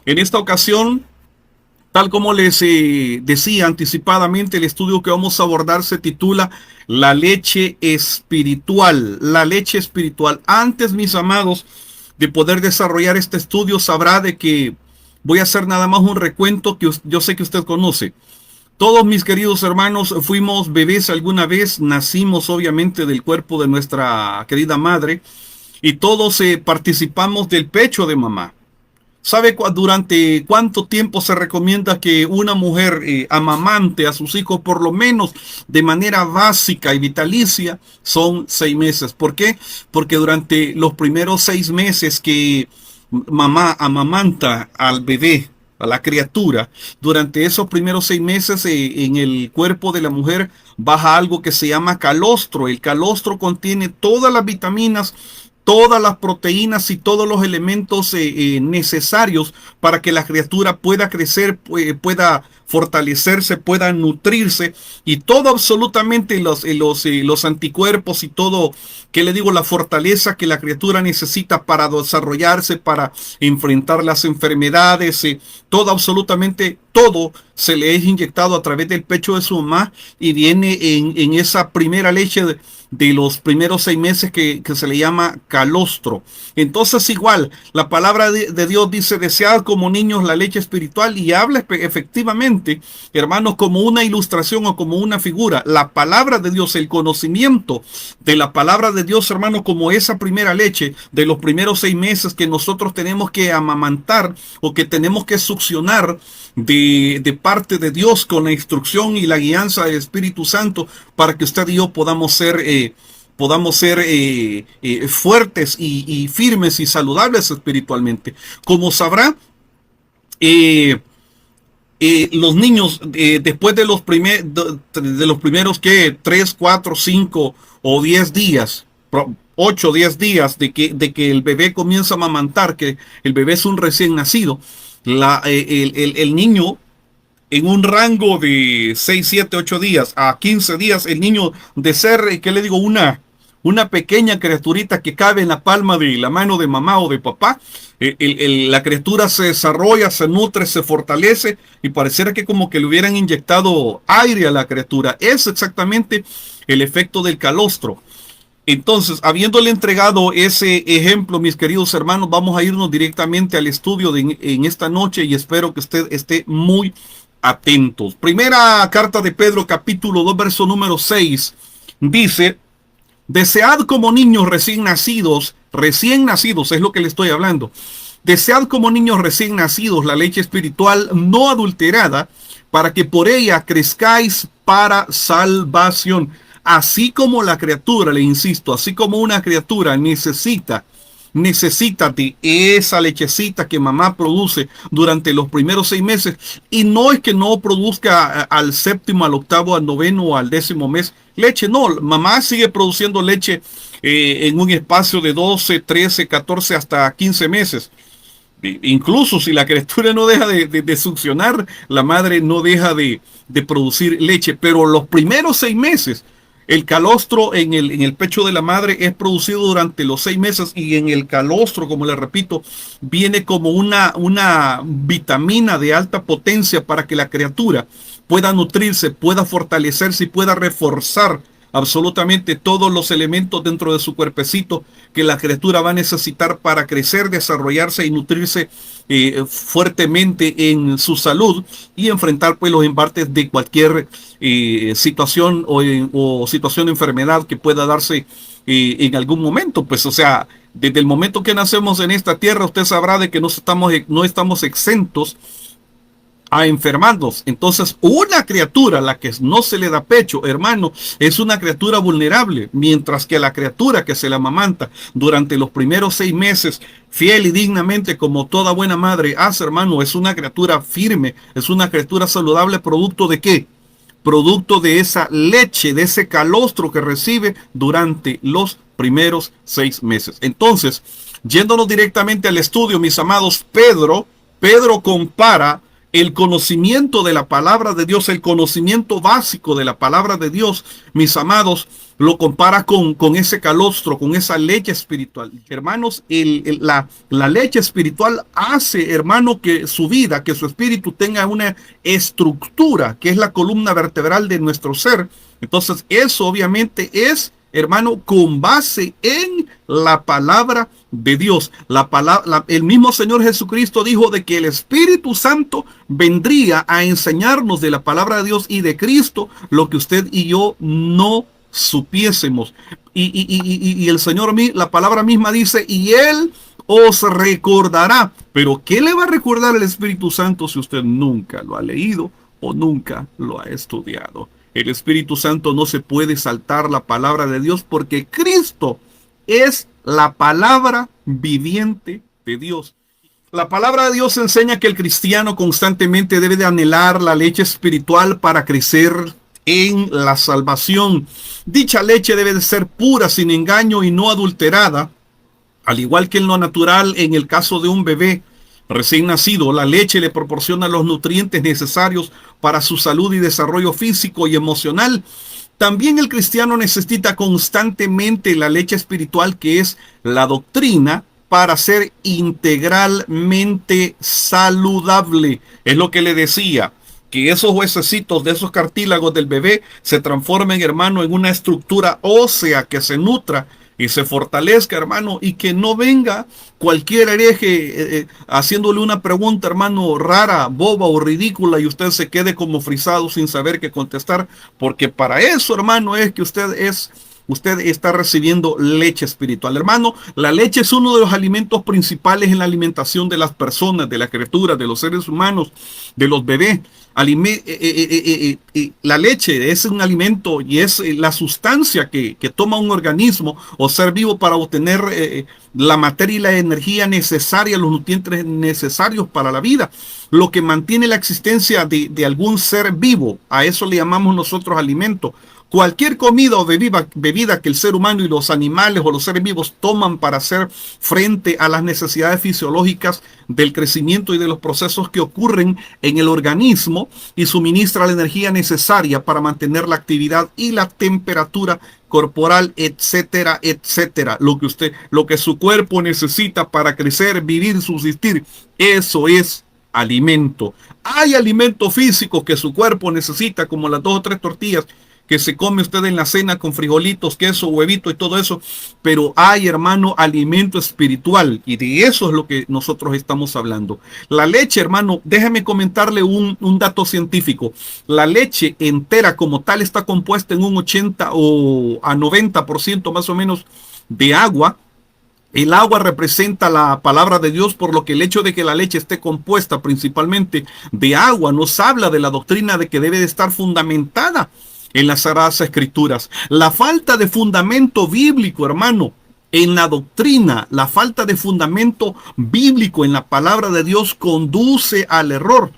En esta ocasión, tal como les decía anticipadamente, el estudio que vamos a abordar se titula La leche espiritual. La leche espiritual. Antes, mis amados, de poder desarrollar este estudio, sabrá de que voy a hacer nada más un recuento que yo sé que usted conoce. Todos mis queridos hermanos fuimos bebés alguna vez, nacimos obviamente del cuerpo de nuestra querida madre y todos participamos del pecho de mamá. ¿Sabe durante cuánto tiempo se recomienda que una mujer amamante a sus hijos, por lo menos de manera básica y vitalicia? Son 6 meses. ¿Por qué? Porque durante los primeros 6 meses que mamá amamanta al bebé, a la criatura, durante esos primeros 6 meses en el cuerpo de la mujer baja algo que se llama calostro. El calostro contiene todas las vitaminas, todas las proteínas y todos los elementos necesarios para que la criatura pueda crecer, pueda fortalecerse, pueda nutrirse, y todo absolutamente los anticuerpos y todo, que le digo, la fortaleza que la criatura necesita para desarrollarse, para enfrentar las enfermedades, todo, absolutamente todo se le es inyectado a través del pecho de su mamá y viene en esa primera leche de los primeros 6 meses que se le llama calostro. Entonces, igual, la palabra de Dios dice: desead como niños la leche espiritual, y habla efectivamente, hermanos, como una ilustración o como una figura. La palabra de Dios, el conocimiento de la palabra de Dios, hermanos, como esa primera leche de los primeros 6 meses que nosotros tenemos que amamantar o que tenemos que succionar de parte de Dios con la instrucción y la guianza del Espíritu Santo, para que usted y yo podamos ser fuertes y firmes y saludables espiritualmente. Como sabrá, los niños, después de los primeros que 3, 4, 5 o 10 días, 8 o 10 días de que el bebé comienza a amamantar, que el bebé es un recién nacido, el niño, en un rango de 6, 7, 8 días a 15 días, el niño, de ser, ¿qué le digo?, una pequeña criaturita que cabe en la palma de la mano de mamá o de papá, la criatura se desarrolla, se nutre, se fortalece, y pareciera que como que le hubieran inyectado aire a la criatura. Es exactamente el efecto del calostro. Entonces, habiéndole entregado ese ejemplo, mis queridos hermanos, vamos a irnos directamente al estudio en esta noche, y espero que usted esté muy atentos. Primera carta de Pedro, capítulo 2, verso número 6, dice: desead como niños recién nacidos es lo que le estoy hablando. Desead como niños recién nacidos la leche espiritual no adulterada, para que por ella crezcáis para salvación. Así como la criatura, le insisto, así como una criatura necesita de esa lechecita que mamá produce durante los primeros 6 meses, y no es que no produzca al séptimo, al octavo, al noveno o al 10º mes leche. No, mamá sigue produciendo leche en un espacio de 12, 13, 14 hasta 15 meses. Incluso si la criatura no deja de succionar, la madre no deja de producir leche. Pero los primeros 6 meses, el calostro en el pecho de la madre es producido durante los 6 meses, y en el calostro, como le repito, viene como una vitamina de alta potencia para que la criatura pueda nutrirse, pueda fortalecerse y pueda reforzar absolutamente todos los elementos dentro de su cuerpecito que la criatura va a necesitar para crecer, desarrollarse y nutrirse fuertemente en su salud, y enfrentar pues los embates de cualquier situación o situación de enfermedad que pueda darse en algún momento. Pues, o sea, desde el momento que nacemos en esta tierra, usted sabrá de que no estamos exentos a enfermarnos. Entonces, una criatura, la que no se le da pecho, hermano, es una criatura vulnerable, mientras que la criatura que se la amamanta durante los primeros 6 meses, fiel y dignamente, como toda buena madre hace, hermano, es una criatura firme, es una criatura saludable. ¿Producto de qué? Producto de esa leche, de ese calostro que recibe durante los primeros 6 meses. Entonces, yéndonos directamente al estudio, mis amados, Pedro compara El conocimiento de la palabra de Dios, el conocimiento básico de la palabra de Dios, mis amados, lo compara con ese calostro, con esa leche espiritual. Hermanos, la leche espiritual hace, hermano, que su vida, que su espíritu tenga una estructura, que es la columna vertebral de nuestro ser. Entonces, eso obviamente es, hermano, con base en la palabra de Dios. El mismo Señor Jesucristo dijo de que el Espíritu Santo vendría a enseñarnos de la palabra de Dios y de Cristo lo que usted y yo no supiésemos. Y el Señor, la palabra misma dice, y Él os recordará. Pero ¿qué le va a recordar el Espíritu Santo si usted nunca lo ha leído o nunca lo ha estudiado? El Espíritu Santo no se puede saltar la palabra de Dios porque Cristo es la palabra viviente de Dios. La palabra de Dios enseña que el cristiano constantemente debe de anhelar la leche espiritual para crecer en la salvación. Dicha leche debe de ser pura, sin engaño y no adulterada. Al igual que en lo natural, en el caso de un bebé recién nacido, la leche le proporciona los nutrientes necesarios para su salud y desarrollo físico y emocional. También el cristiano necesita constantemente la leche espiritual, que es la doctrina, para ser integralmente saludable. Es lo que le decía, que esos huesecitos de esos cartílagos del bebé se transformen, hermano, en una estructura ósea que se nutra y se fortalezca, hermano, y que no venga cualquier hereje haciéndole una pregunta, hermano, rara, boba o ridícula, y usted se quede como frisado sin saber qué contestar, porque para eso, hermano, es que usted está recibiendo leche espiritual. Hermano, la leche es uno de los alimentos principales en la alimentación de las personas, de las criaturas, de los seres humanos, de los bebés. La leche es un alimento y es la sustancia que toma un organismo o ser vivo para obtener la materia y la energía necesaria, los nutrientes necesarios para la vida. Lo que mantiene la existencia de algún ser vivo, a eso le llamamos nosotros alimento. Cualquier comida o bebida que el ser humano y los animales o los seres vivos toman para hacer frente a las necesidades fisiológicas del crecimiento y de los procesos que ocurren en el organismo y suministra la energía necesaria para mantener la actividad y la temperatura corporal, etcétera, etcétera. Lo que su cuerpo necesita para crecer, vivir, subsistir, eso es alimento. Hay alimento físico que su cuerpo necesita, como las 2 o 3 tortillas que se come usted en la cena con frijolitos, queso, huevito y todo eso, pero hay, hermano, alimento espiritual, y de eso es lo que nosotros estamos hablando. La leche, hermano, déjeme comentarle un dato científico. La leche entera como tal está compuesta en un 80 o a 90% más o menos de agua. El agua representa la palabra de Dios, por lo que el hecho de que la leche esté compuesta principalmente de agua nos habla de la doctrina de que debe de estar fundamentada en las Sagradas Escrituras. La falta de fundamento bíblico, hermano, en la doctrina, la falta de fundamento bíblico en la palabra de Dios conduce al error.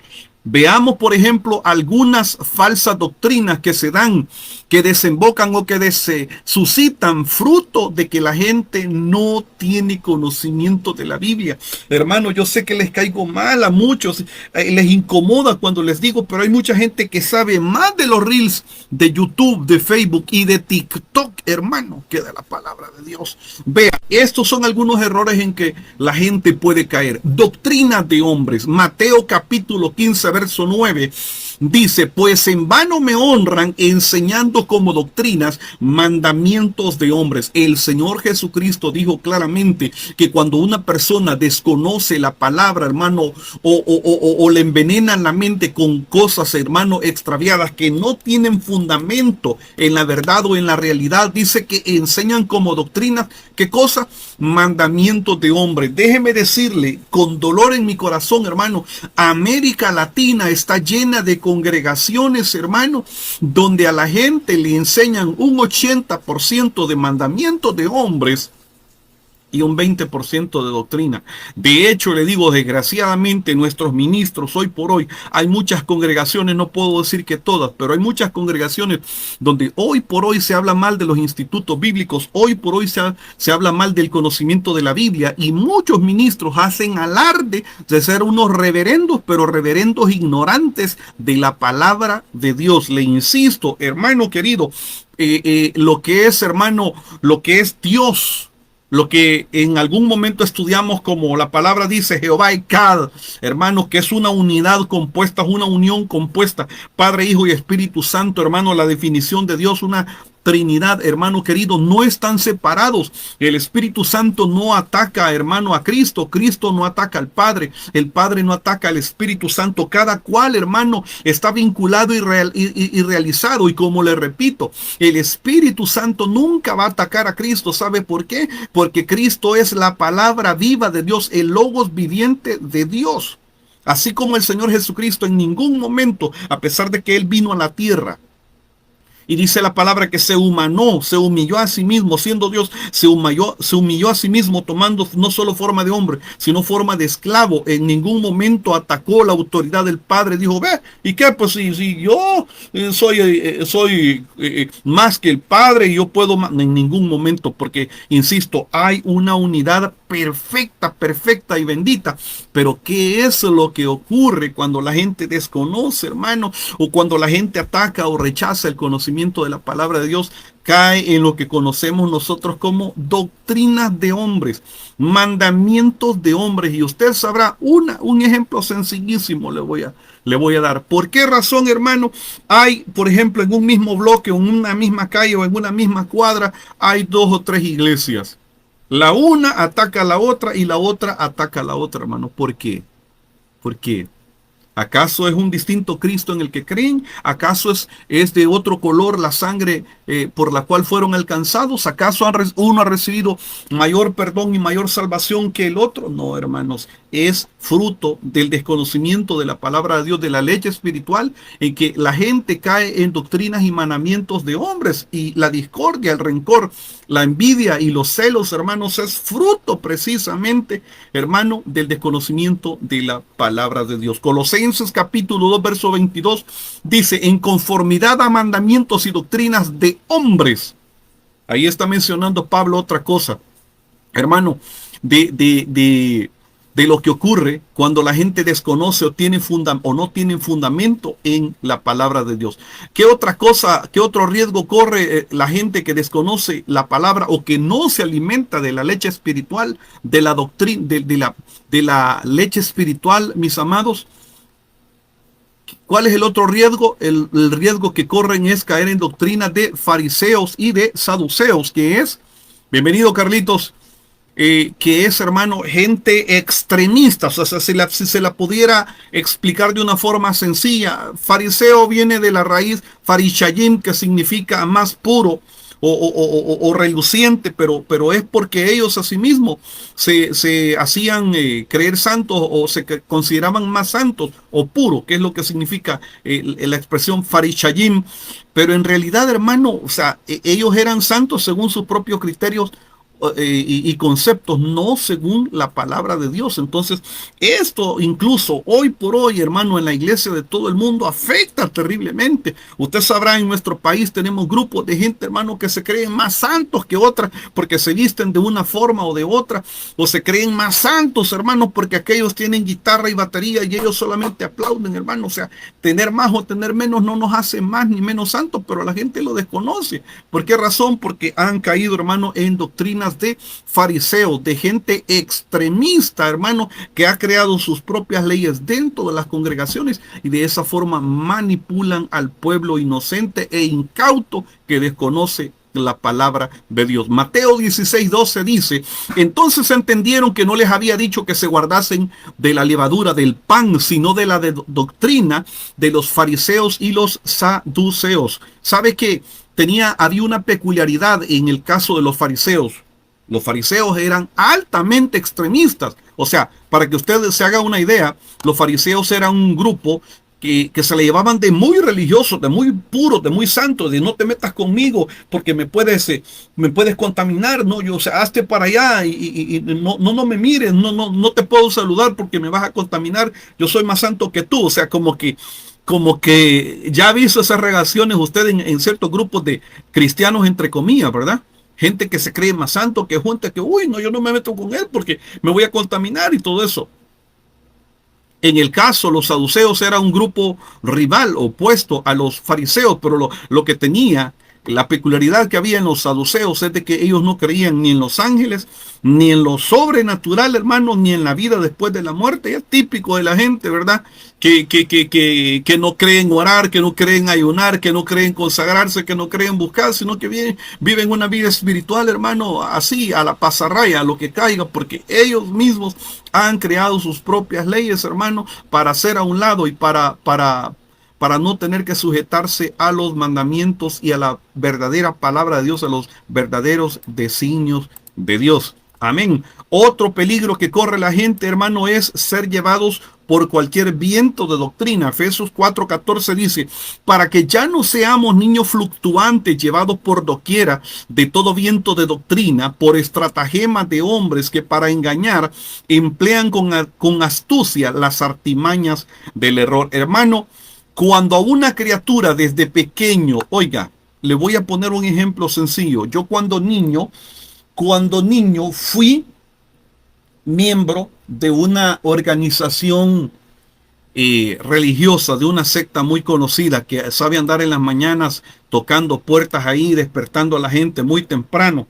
Veamos, por ejemplo, algunas falsas doctrinas que se dan, que desembocan o que se suscitan fruto de que la gente no tiene conocimiento de la Biblia. Hermano, yo sé que les caigo mal a muchos, les incomoda cuando les digo, pero hay mucha gente que sabe más de los reels de YouTube, de Facebook y de TikTok, hermano, que de la palabra de Dios. Vea, estos son algunos errores en que la gente puede caer. Doctrinas de hombres. Mateo capítulo 15, verso 9, dice, pues en vano me honran enseñando como doctrinas mandamientos de hombres. El Señor Jesucristo dijo claramente que cuando una persona desconoce la palabra, hermano, o le envenenan la mente con cosas, hermano, extraviadas que no tienen fundamento en la verdad o en la realidad, dice que enseñan como doctrinas, ¿qué cosa? Mandamientos de hombres. Déjeme decirle, con dolor en mi corazón, hermano, América Latina está llena de congregaciones, hermano, donde a la gente le enseñan un 80% de mandamientos de hombres y un 20% de doctrina. De hecho, le digo, desgraciadamente, nuestros ministros hoy por hoy, hay muchas congregaciones, no puedo decir que todas, pero hay muchas congregaciones donde hoy por hoy se habla mal de los institutos bíblicos, hoy por hoy se habla mal del conocimiento de la Biblia, y muchos ministros hacen alarde de ser unos reverendos, pero reverendos ignorantes de la palabra de Dios. Le insisto, hermano querido, lo que es, hermano, lo que es Dios, lo que en algún momento estudiamos como la palabra dice Jehová Echad, hermanos, que es una unidad compuesta, una unión compuesta, Padre, Hijo y Espíritu Santo, hermano, la definición de Dios, una Trinidad, hermano querido, no están separados. El Espíritu Santo no ataca, hermano, a Cristo. Cristo no ataca al Padre. El Padre no ataca al Espíritu Santo. Cada cual, hermano, está vinculado y realizado. Y como le repito, el Espíritu Santo nunca va a atacar a Cristo. ¿Sabe por qué? Porque Cristo es la palabra viva de Dios, el logos viviente de Dios. Así como el Señor Jesucristo en ningún momento, a pesar de que Él vino a la tierra, y dice la palabra que se humanó, se humilló a sí mismo, siendo Dios, se humilló a sí mismo, tomando no solo forma de hombre, sino forma de esclavo. En ningún momento atacó la autoridad del Padre. Dijo, ve, ¿y qué? Pues si yo soy más que el Padre, y yo puedo más. En ningún momento, porque, insisto, hay una unidad perfecta, perfecta y bendita. Pero ¿qué es lo que ocurre cuando la gente desconoce, hermano? O cuando la gente ataca o rechaza el conocimiento de la palabra de Dios. Cae en lo que conocemos nosotros como doctrinas de hombres, mandamientos de hombres. Y usted sabrá un ejemplo sencillísimo le voy a dar. ¿Por qué razón, hermano? Hay, por ejemplo, en un mismo bloque, o en una misma calle, o en una misma cuadra, hay 2 o 3 iglesias. La una ataca a la otra y la otra ataca a la otra, hermano. ¿Por qué? ¿Por qué? ¿Acaso es un distinto Cristo en el que creen? ¿Acaso es de otro color la sangre por la cual fueron alcanzados? ¿Acaso uno ha recibido mayor perdón y mayor salvación que el otro? No, hermanos, es fruto del desconocimiento de la palabra de Dios, de la leche espiritual, en que la gente cae en doctrinas y mandamientos de hombres, y la discordia, el rencor, la envidia y los celos, hermanos, es fruto precisamente, hermano, del desconocimiento de la palabra de Dios. Colosenses capítulo 2, verso 22 dice, en conformidad a mandamientos y doctrinas de hombres. Ahí está mencionando Pablo otra cosa, hermano, de lo que ocurre cuando la gente desconoce o no tiene fundamento en la palabra de Dios. ¿Qué otra cosa, qué otro riesgo corre la gente que desconoce la palabra o que no se alimenta de la leche espiritual, de la doctrina, de la leche espiritual, mis amados? ¿Cuál es el otro riesgo? El riesgo que corren es caer en doctrinas de fariseos y de saduceos, que es, bienvenido Carlitos, que es, hermano, gente extremista. O sea, si se la pudiera explicar de una forma sencilla, fariseo viene de la raíz farishayim, que significa más puro o reluciente, pero es porque ellos a sí mismos se hacían creer santos, o se consideraban más santos o puros, que es lo que significa la expresión farishayim. Pero en realidad, hermano, o sea, ellos eran santos según sus propios criterios y conceptos, no según la palabra de Dios. Entonces, esto incluso hoy por hoy, hermano, en la iglesia de todo el mundo afecta terriblemente. Usted sabrá, en nuestro país tenemos grupos de gente, hermano, que se creen más santos que otras porque se visten de una forma o de otra, o se creen más santos, hermano, porque aquellos tienen guitarra y batería y ellos solamente aplauden, hermano. O sea, tener más o tener menos no nos hace más ni menos santos, pero la gente lo desconoce. ¿Por qué razón? Porque han caído, hermano, en doctrinas de fariseos, de gente extremista, hermano, que ha creado sus propias leyes dentro de las congregaciones, y de esa forma manipulan al pueblo inocente e incauto que desconoce la palabra de Dios. Mateo 16:12 dice, entonces entendieron que no les había dicho que se guardasen de la levadura del pan, sino de la doctrina de los fariseos y los saduceos. ¿Sabe qué? Había una peculiaridad en el caso de los fariseos. Los fariseos eran altamente extremistas. O sea, para que usted se haga una idea, los fariseos eran un grupo que se le llevaban de muy religiosos, de muy puros, de muy santos, de no te metas conmigo porque me puedes contaminar, no, yo, o sea, hazte para allá y no me mires, no te puedo saludar porque me vas a contaminar, yo soy más santo que tú, o sea, como que ya ha visto esas reacciones usted en ciertos grupos de cristianos, entre comillas, ¿verdad? Gente que se cree más santo que gente que, uy, no, yo no me meto con él porque me voy a contaminar y todo eso. En el caso, los saduceos era un grupo rival, opuesto a los fariseos, pero lo que tenía, la peculiaridad que había en los saduceos es de que ellos no creían ni en los ángeles, ni en lo sobrenatural, hermano, ni en la vida después de la muerte. Es típico de la gente, ¿verdad? Que no creen orar, que no creen ayunar, que no creen consagrarse, que no creen buscar, sino que viven una vida espiritual, hermano, así, a la pasarraya, a lo que caiga, porque ellos mismos han creado sus propias leyes, hermano, para hacer a un lado y para no tener que sujetarse a los mandamientos y a la verdadera palabra de Dios, a los verdaderos designios de Dios. Amén. Otro peligro que corre la gente, hermano, es ser llevados por cualquier viento de doctrina. Efesios 4:14 dice, para que ya no seamos niños fluctuantes llevados por doquiera de todo viento de doctrina, por estratagemas de hombres que para engañar emplean con astucia las artimañas del error. Hermano, cuando a una criatura desde pequeño, oiga, le voy a poner un ejemplo sencillo. Yo cuando niño fui miembro de una organización religiosa, de una secta muy conocida que sabe andar en las mañanas tocando puertas ahí, despertando a la gente muy temprano.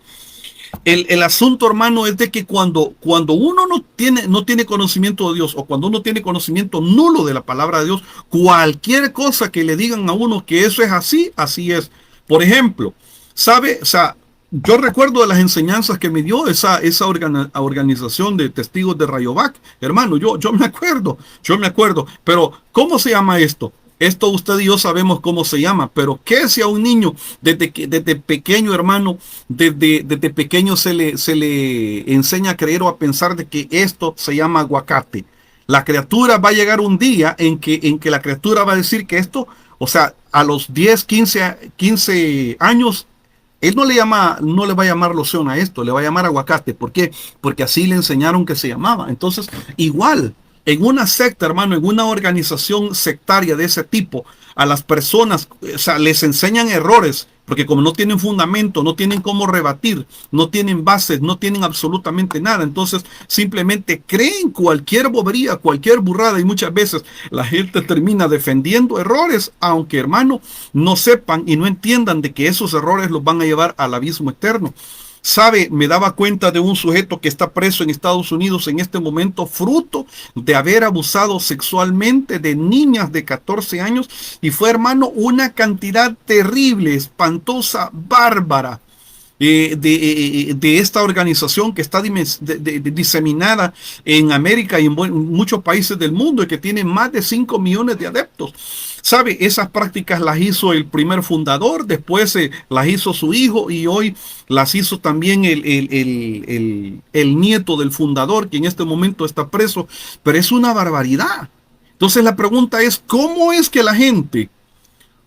El asunto, hermano, es de que cuando uno no tiene conocimiento de Dios, o cuando uno tiene conocimiento nulo de la palabra de Dios, cualquier cosa que le digan a uno que eso es así, así es. Por ejemplo, ¿sabe? O sea, yo recuerdo de las enseñanzas que me dio esa organización de testigos de Rayovac, hermano, yo me acuerdo, pero ¿cómo se llama esto? Esto usted y yo sabemos cómo se llama, pero ¿qué si a un niño desde pequeño, hermano, desde pequeño se le enseña a creer o a pensar de que esto se llama aguacate? La criatura va a llegar un día en que la criatura va a decir que esto, o sea, a los 10, 15 años, él no le va a llamar loción a esto, le va a llamar aguacate. ¿Por qué? Porque así le enseñaron que se llamaba. Entonces, igual, en una secta, hermano, en una organización sectaria de ese tipo, a las personas, o sea, les enseñan errores, porque como no tienen fundamento, no tienen cómo rebatir, no tienen bases, no tienen absolutamente nada, entonces simplemente creen cualquier bobería, cualquier burrada, y muchas veces la gente termina defendiendo errores, aunque, hermano, no sepan y no entiendan de que esos errores los van a llevar al abismo eterno. Sabe, me daba cuenta de un sujeto que está preso en Estados Unidos en este momento, fruto de haber abusado sexualmente de niñas de 14 años, y fue, hermano, una cantidad terrible, espantosa, bárbara. De esta organización que está diseminada en América y en muchos países del mundo, y que tiene más de 5 millones de adeptos. ¿Sabe? Esas prácticas las hizo el primer fundador, después las hizo su hijo, y hoy las hizo también el nieto del fundador, que en este momento está preso. Pero es una barbaridad. Entonces la pregunta es, ¿cómo es que la gente...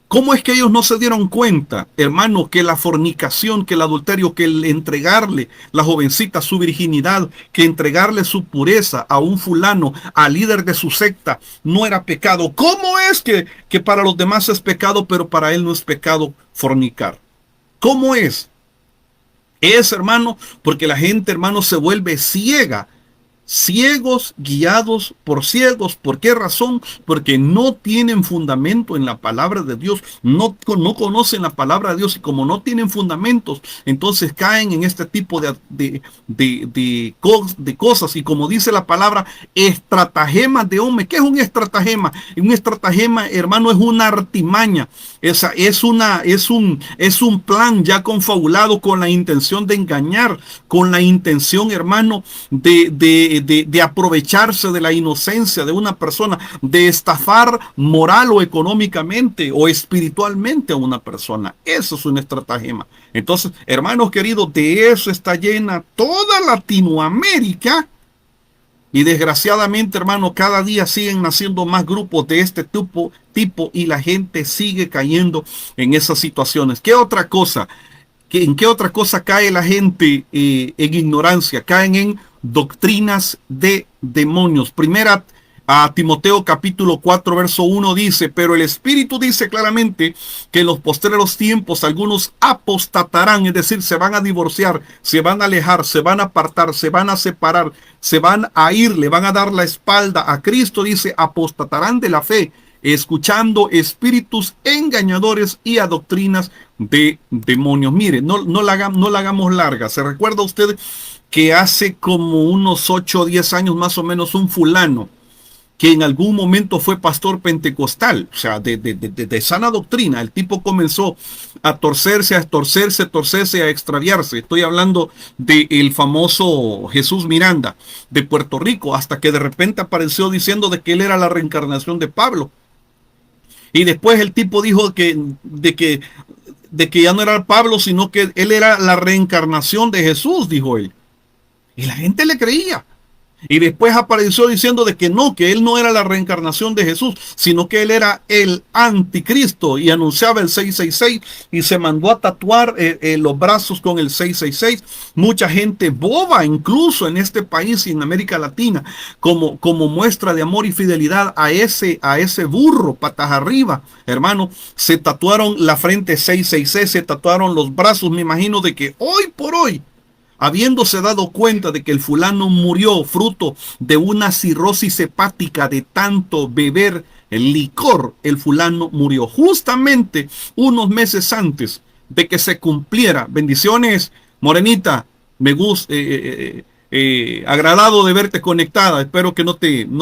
¿Cómo es que ellos no se dieron cuenta, hermano, que la fornicación, que el adulterio, que el entregarle la jovencita su virginidad, que entregarle su pureza a un fulano, al líder de su secta, no era pecado? ¿Cómo es que para los demás es pecado, pero para él no es pecado fornicar? ¿Cómo es? Es, hermano, porque la gente, hermano, se vuelve ciega. Ciegos, guiados por ciegos. ¿Por qué razón? Porque no tienen fundamento en la palabra de Dios, no conocen la palabra de Dios, y como no tienen fundamentos, entonces caen en este tipo de cosas. Y como dice la palabra, estratagemas de hombre. ¿Qué es un estratagema? Un estratagema, hermano, es una artimaña. Es un plan ya confabulado con la intención de engañar, con la intención, hermano, de aprovecharse de la inocencia de una persona, de estafar moral o económicamente o espiritualmente a una persona. Eso es un estratagema. Entonces, hermanos queridos, de eso está llena toda Latinoamérica. Y desgraciadamente, hermano, cada día siguen naciendo más grupos de este tipo y la gente sigue cayendo en esas situaciones. ¿Qué otra cosa? ¿En qué otra cosa cae la gente en ignorancia? Caen en doctrinas de demonios. Primera a Timoteo capítulo 4 verso 1 dice, pero el Espíritu dice claramente que en los postreros tiempos algunos apostatarán, es decir, se van a divorciar, se van a alejar, se van a apartar, se van a separar, se van a ir, le van a dar la espalda a Cristo, dice, apostatarán de la fe, escuchando espíritus engañadores y a doctrinas de demonios. Mire, no la hagamos larga. ¿Se recuerda usted que hace como unos 8 o 10 años más o menos un fulano que en algún momento fue pastor pentecostal, o sea, de sana doctrina? El tipo comenzó a torcerse, a extraviarse. Estoy hablando del famoso Jesús Miranda de Puerto Rico, hasta que de repente apareció diciendo de que él era la reencarnación de Pablo. Y después el tipo dijo de que ya no era Pablo, sino que él era la reencarnación de Jesús, dijo él. Y la gente le creía. Y después apareció diciendo de que no, que él no era la reencarnación de Jesús, sino que él era el anticristo, y anunciaba el 666 y se mandó a tatuar los brazos con el 666. Mucha gente boba, incluso en este país y en América Latina, como muestra de amor y fidelidad a ese burro patas arriba, hermano, se tatuaron la frente 666, se tatuaron los brazos. Me imagino de que hoy por hoy, habiéndose dado cuenta de que el fulano murió fruto de una cirrosis hepática de tanto beber el licor, el fulano murió justamente unos meses antes de que se cumpliera. Bendiciones, Morenita, me gusta, agradado de verte conectada. Espero que no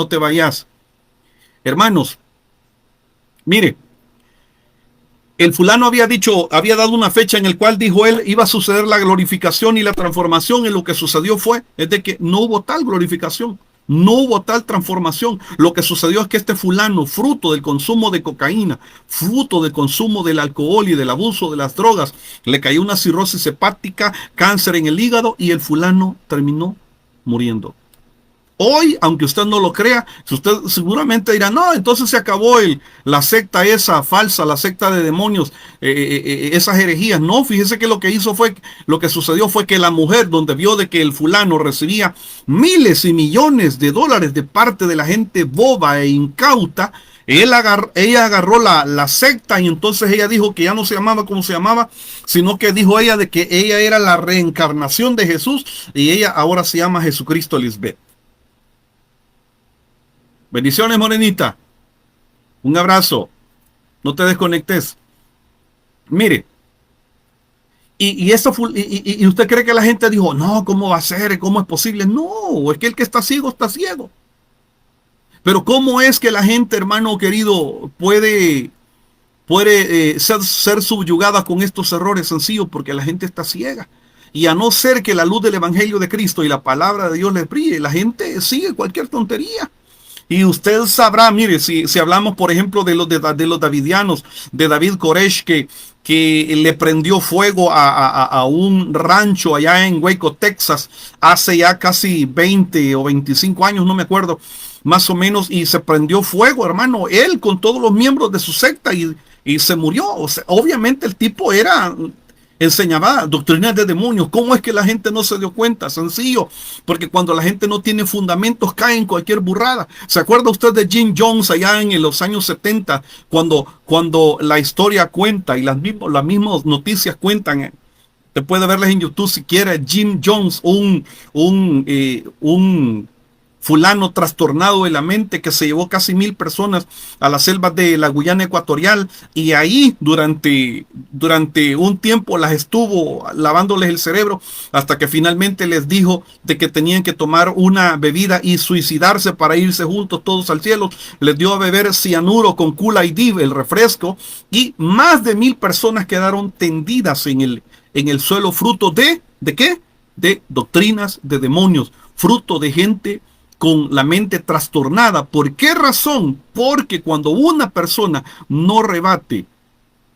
te vayas. Hermanos, mire, el fulano había dado una fecha en el cual dijo él iba a suceder la glorificación y la transformación. Y lo que sucedió es de que no hubo tal glorificación, no hubo tal transformación. Lo que sucedió es que este fulano, fruto del consumo de cocaína, fruto del consumo del alcohol y del abuso de las drogas, le cayó una cirrosis hepática, cáncer en el hígado, y el fulano terminó muriendo. Hoy, aunque usted no lo crea, usted seguramente dirá, no, entonces se acabó la secta esa falsa, la secta de demonios, esas herejías. No, fíjese que lo que sucedió fue que la mujer, donde vio de que el fulano recibía miles y millones de dólares de parte de la gente boba e incauta, ella agarró la secta, y entonces ella dijo que ya no se llamaba como se llamaba, sino que dijo ella de que ella era la reencarnación de Jesús, y ella ahora se llama Jesucristo Lisbeth. Bendiciones, Morenita. Un abrazo. No te desconectes. Mire. Y usted cree que la gente dijo, no, ¿cómo va a ser? ¿Cómo es posible? No, es que el que está ciego, está ciego. Pero ¿cómo es que la gente, hermano querido, puede ser subyugada con estos errores sencillos? Porque la gente está ciega. Y a no ser que la luz del Evangelio de Cristo y la palabra de Dios les brille, la gente sigue cualquier tontería. Y usted sabrá, mire, si hablamos, por ejemplo, de los davidianos, de David Koresh, que le prendió fuego a un rancho allá en Waco, Texas, hace ya casi 20 o 25 años, no me acuerdo, más o menos, y se prendió fuego, hermano, él con todos los miembros de su secta, y se murió. O sea, obviamente el tipo enseñaba doctrinas de demonios. ¿Cómo es que la gente no se dio cuenta? Sencillo, porque cuando la gente no tiene fundamentos cae en cualquier burrada. ¿Se acuerda usted de Jim Jones allá en los años 70, cuando la historia cuenta y las mismas noticias cuentan? Te puede verles en YouTube si quiere. Jim Jones, un fulano trastornado de la mente que se llevó casi 1000 personas a las selvas de la Guyana Ecuatorial, y ahí durante un tiempo las estuvo lavándoles el cerebro, hasta que finalmente les dijo de que tenían que tomar una bebida y suicidarse para irse juntos todos al cielo. Les dio a beber cianuro con Kool-Aid, el refresco, y más de 1000 personas quedaron tendidas en el suelo, fruto ¿de qué? De doctrinas de demonios, fruto de gente con la mente trastornada. ¿Por qué razón? Porque cuando una persona no rebate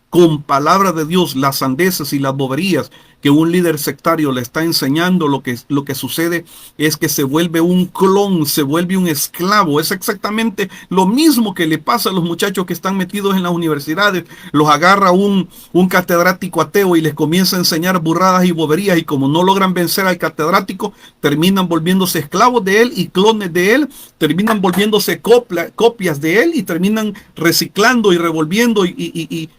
con palabra de Dios las sandeces y las boberías que un líder sectario le está enseñando, lo que sucede es que se vuelve un clon, se vuelve un esclavo. Es exactamente lo mismo que le pasa a los muchachos que están metidos en las universidades. Los agarra un catedrático ateo y les comienza a enseñar burradas y boberías, y como no logran vencer al catedrático, terminan volviéndose esclavos de él y clones de él, terminan volviéndose copias de él y terminan reciclando y revolviendo y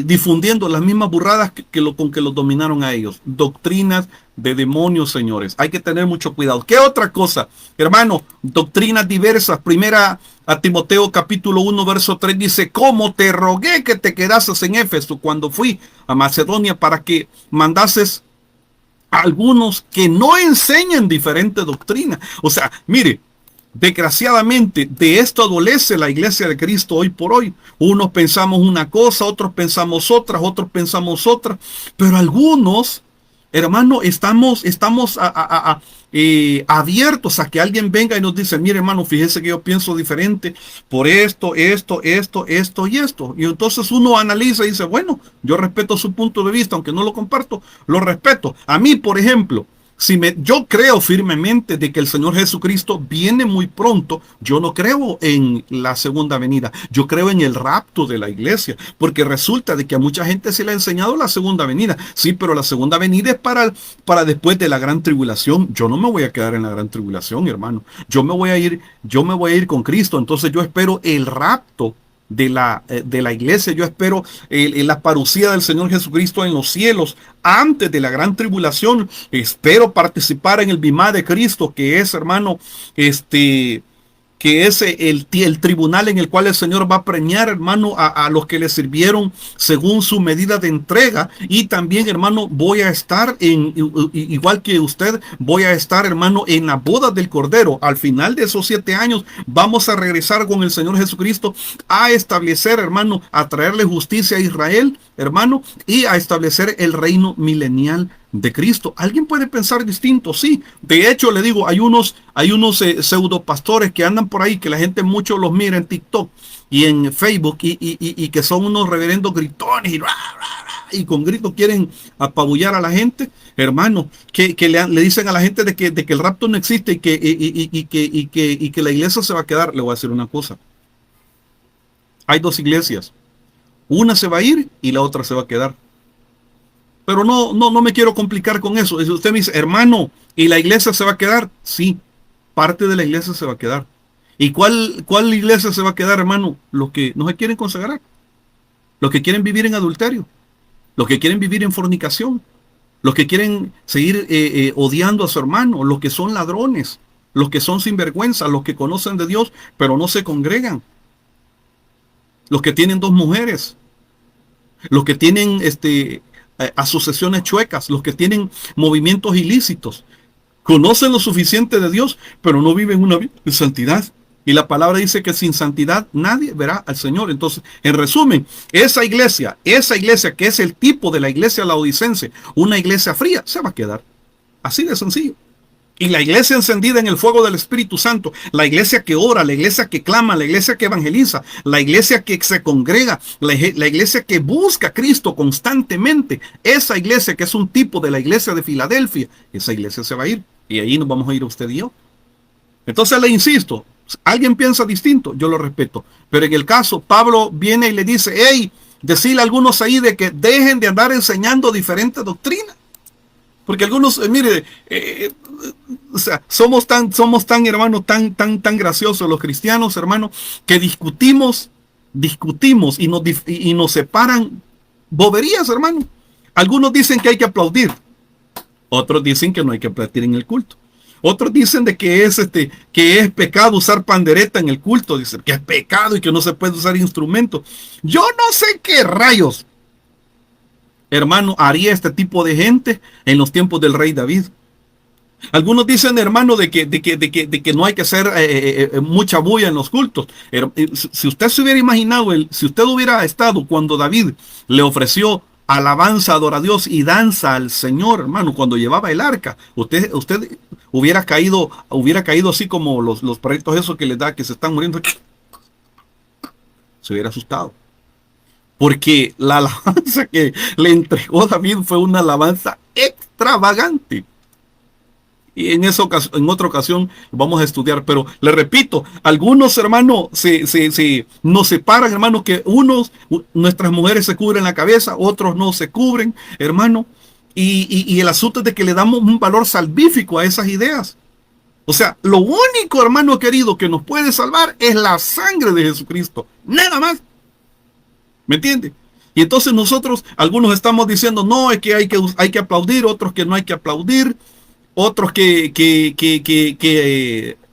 difundiendo las mismas burradas con que los dominaron a ellos. Doctrinas de demonios, señores. Hay que tener mucho cuidado. ¿Qué otra cosa? Hermano, doctrinas diversas. Primera a Timoteo capítulo 1 verso 3 dice: como te rogué que te quedases en Éfeso cuando fui a Macedonia, para que mandases a algunos que no enseñen diferente doctrina. O sea, mire, desgraciadamente, de esto adolece la iglesia de Cristo hoy por hoy. Unos pensamos una cosa, otros pensamos otras, pero algunos, hermano, estamos abiertos a que alguien venga y nos dice: mire, hermano, fíjese que yo pienso diferente por esto y esto. Y entonces uno analiza y dice: bueno, yo respeto su punto de vista, aunque no lo comparto, lo respeto. A mí, por ejemplo, yo creo firmemente de que el Señor Jesucristo viene muy pronto. Yo no creo en la segunda venida. Yo creo en el rapto de la iglesia, porque resulta de que a mucha gente se le ha enseñado la segunda venida. Sí, pero la segunda venida es para después de la gran tribulación. Yo no me voy a quedar en la gran tribulación, hermano. Yo me voy a ir con Cristo. Entonces yo espero el rapto de la iglesia. Yo espero la parucía del Señor Jesucristo en los cielos antes de la gran tribulación. Espero participar en el bimá de Cristo, que es, hermano, que es el tribunal en el cual el Señor va a premiar, hermano, a los que le sirvieron según su medida de entrega. Y también, hermano, voy a estar igual que usted, voy a estar, hermano, en la boda del Cordero. Al final de esos 7 años vamos a regresar con el Señor Jesucristo a establecer, hermano, a traerle justicia a Israel, hermano, y a establecer el reino milenial de Cristo. ¿Alguien puede pensar distinto? Sí. De hecho, le digo, hay unos pseudo pastores que andan por ahí, que la gente mucho los mira en TikTok y en Facebook, y que son unos reverendos gritones y con gritos quieren apabullar a la gente, hermano, que le dicen a la gente de que el rapto no existe y que la iglesia se va a quedar. Le voy a decir una cosa: hay 2 iglesias, una se va a ir y la otra se va a quedar. Pero no me quiero complicar con eso. Si usted me dice: hermano, ¿y la iglesia se va a quedar? Sí, parte de la iglesia se va a quedar. ¿Y cuál iglesia se va a quedar, hermano? Los que no se quieren consagrar, los que quieren vivir en adulterio, los que quieren vivir en fornicación, los que quieren seguir odiando a su hermano, los que son ladrones, los que son sinvergüenza, los que conocen de Dios pero no se congregan, los que tienen 2 mujeres, los que tienen asociaciones chuecas, los que tienen movimientos ilícitos, conocen lo suficiente de Dios, pero no viven una vida de santidad. Y la palabra dice que sin santidad nadie verá al Señor. Entonces, en resumen, esa iglesia que es el tipo de la iglesia laodicense, una iglesia fría, se va a quedar. Así de sencillo. Y la iglesia encendida en el fuego del Espíritu Santo, la iglesia que ora, la iglesia que clama, la iglesia que evangeliza, la iglesia que se congrega, la iglesia que busca a Cristo constantemente, esa iglesia que es un tipo de la iglesia de Filadelfia, esa iglesia se va a ir. Y ahí nos vamos a ir usted y yo. Entonces le insisto, alguien piensa distinto, yo lo respeto. Pero en el caso, Pablo viene y le dice: hey, decirle a algunos ahí de que dejen de andar enseñando diferentes doctrinas. Porque algunos, mire, o sea, somos tan, hermano, tan graciosos los cristianos, hermano, que discutimos y nos separan boberías, hermano. Algunos dicen que hay que aplaudir, otros dicen que no hay que aplaudir en el culto. Otros dicen de que es pecado usar pandereta en el culto, dicen que es pecado y que no se puede usar instrumentos. Yo no sé qué rayos, hermano, haría este tipo de gente en los tiempos del rey David. Algunos dicen, hermano, de que no hay que hacer mucha bulla en los cultos. Si usted se hubiera imaginado, si usted hubiera estado cuando David le ofreció alabanza, adora a Dios y danza al Señor, hermano, cuando llevaba el arca, usted hubiera caído así como los perritos esos que les da, que se están muriendo. Se hubiera asustado. porque la alabanza que le entregó David fue una alabanza extravagante. Y en otra ocasión vamos a estudiar, pero le repito, algunos hermanos nos separan, hermano, que nuestras mujeres se cubren la cabeza, otros no se cubren, hermano, y el asunto es de que le damos un valor salvífico a esas ideas. O sea, lo único, hermano querido, que nos puede salvar es la sangre de Jesucristo, nada más. ¿Me entiende? Y entonces nosotros, algunos estamos diciendo, no, es que hay que aplaudir, otros que no hay que aplaudir, otros que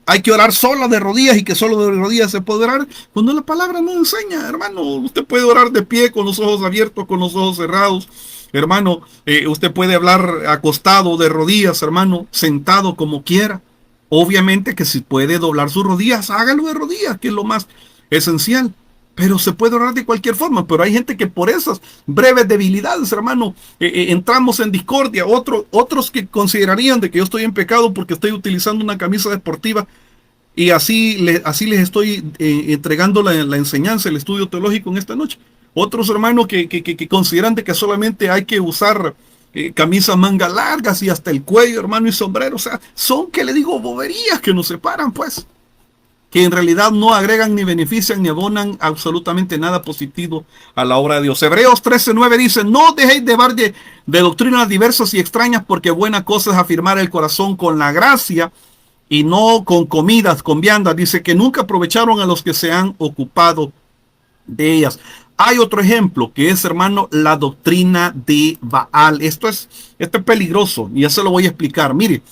hay que orar solo de rodillas y que solo de rodillas se puede orar, cuando la palabra no enseña, hermano. Usted puede orar de pie, con los ojos abiertos, con los ojos cerrados, hermano. Usted puede hablar acostado, de rodillas, hermano, sentado, como quiera. Obviamente que si puede doblar sus rodillas, hágalo de rodillas, que es lo más esencial. Pero se puede orar de cualquier forma. Pero hay gente que por esas breves debilidades, hermano, entramos en discordia. Otros que considerarían de que yo estoy en pecado porque estoy utilizando una camisa deportiva, y así les estoy entregando la enseñanza, el estudio teológico en esta noche. Otros hermanos que consideran de que solamente hay que usar camisas manga largas y hasta el cuello, hermano, y sombrero. O sea, son, que le digo, boberías que nos separan, pues, que en realidad no agregan ni benefician ni abonan absolutamente nada positivo a la obra de Dios. Hebreos 13:9 dice, no dejéis de llevar de doctrinas diversas y extrañas, porque buena cosa es afirmar el corazón con la gracia y no con comidas, con viandas. Dice que nunca aprovecharon a los que se han ocupado de ellas. Hay otro ejemplo que es, hermano, la doctrina de Baal. Esto es peligroso y ya se lo voy a explicar. Mire,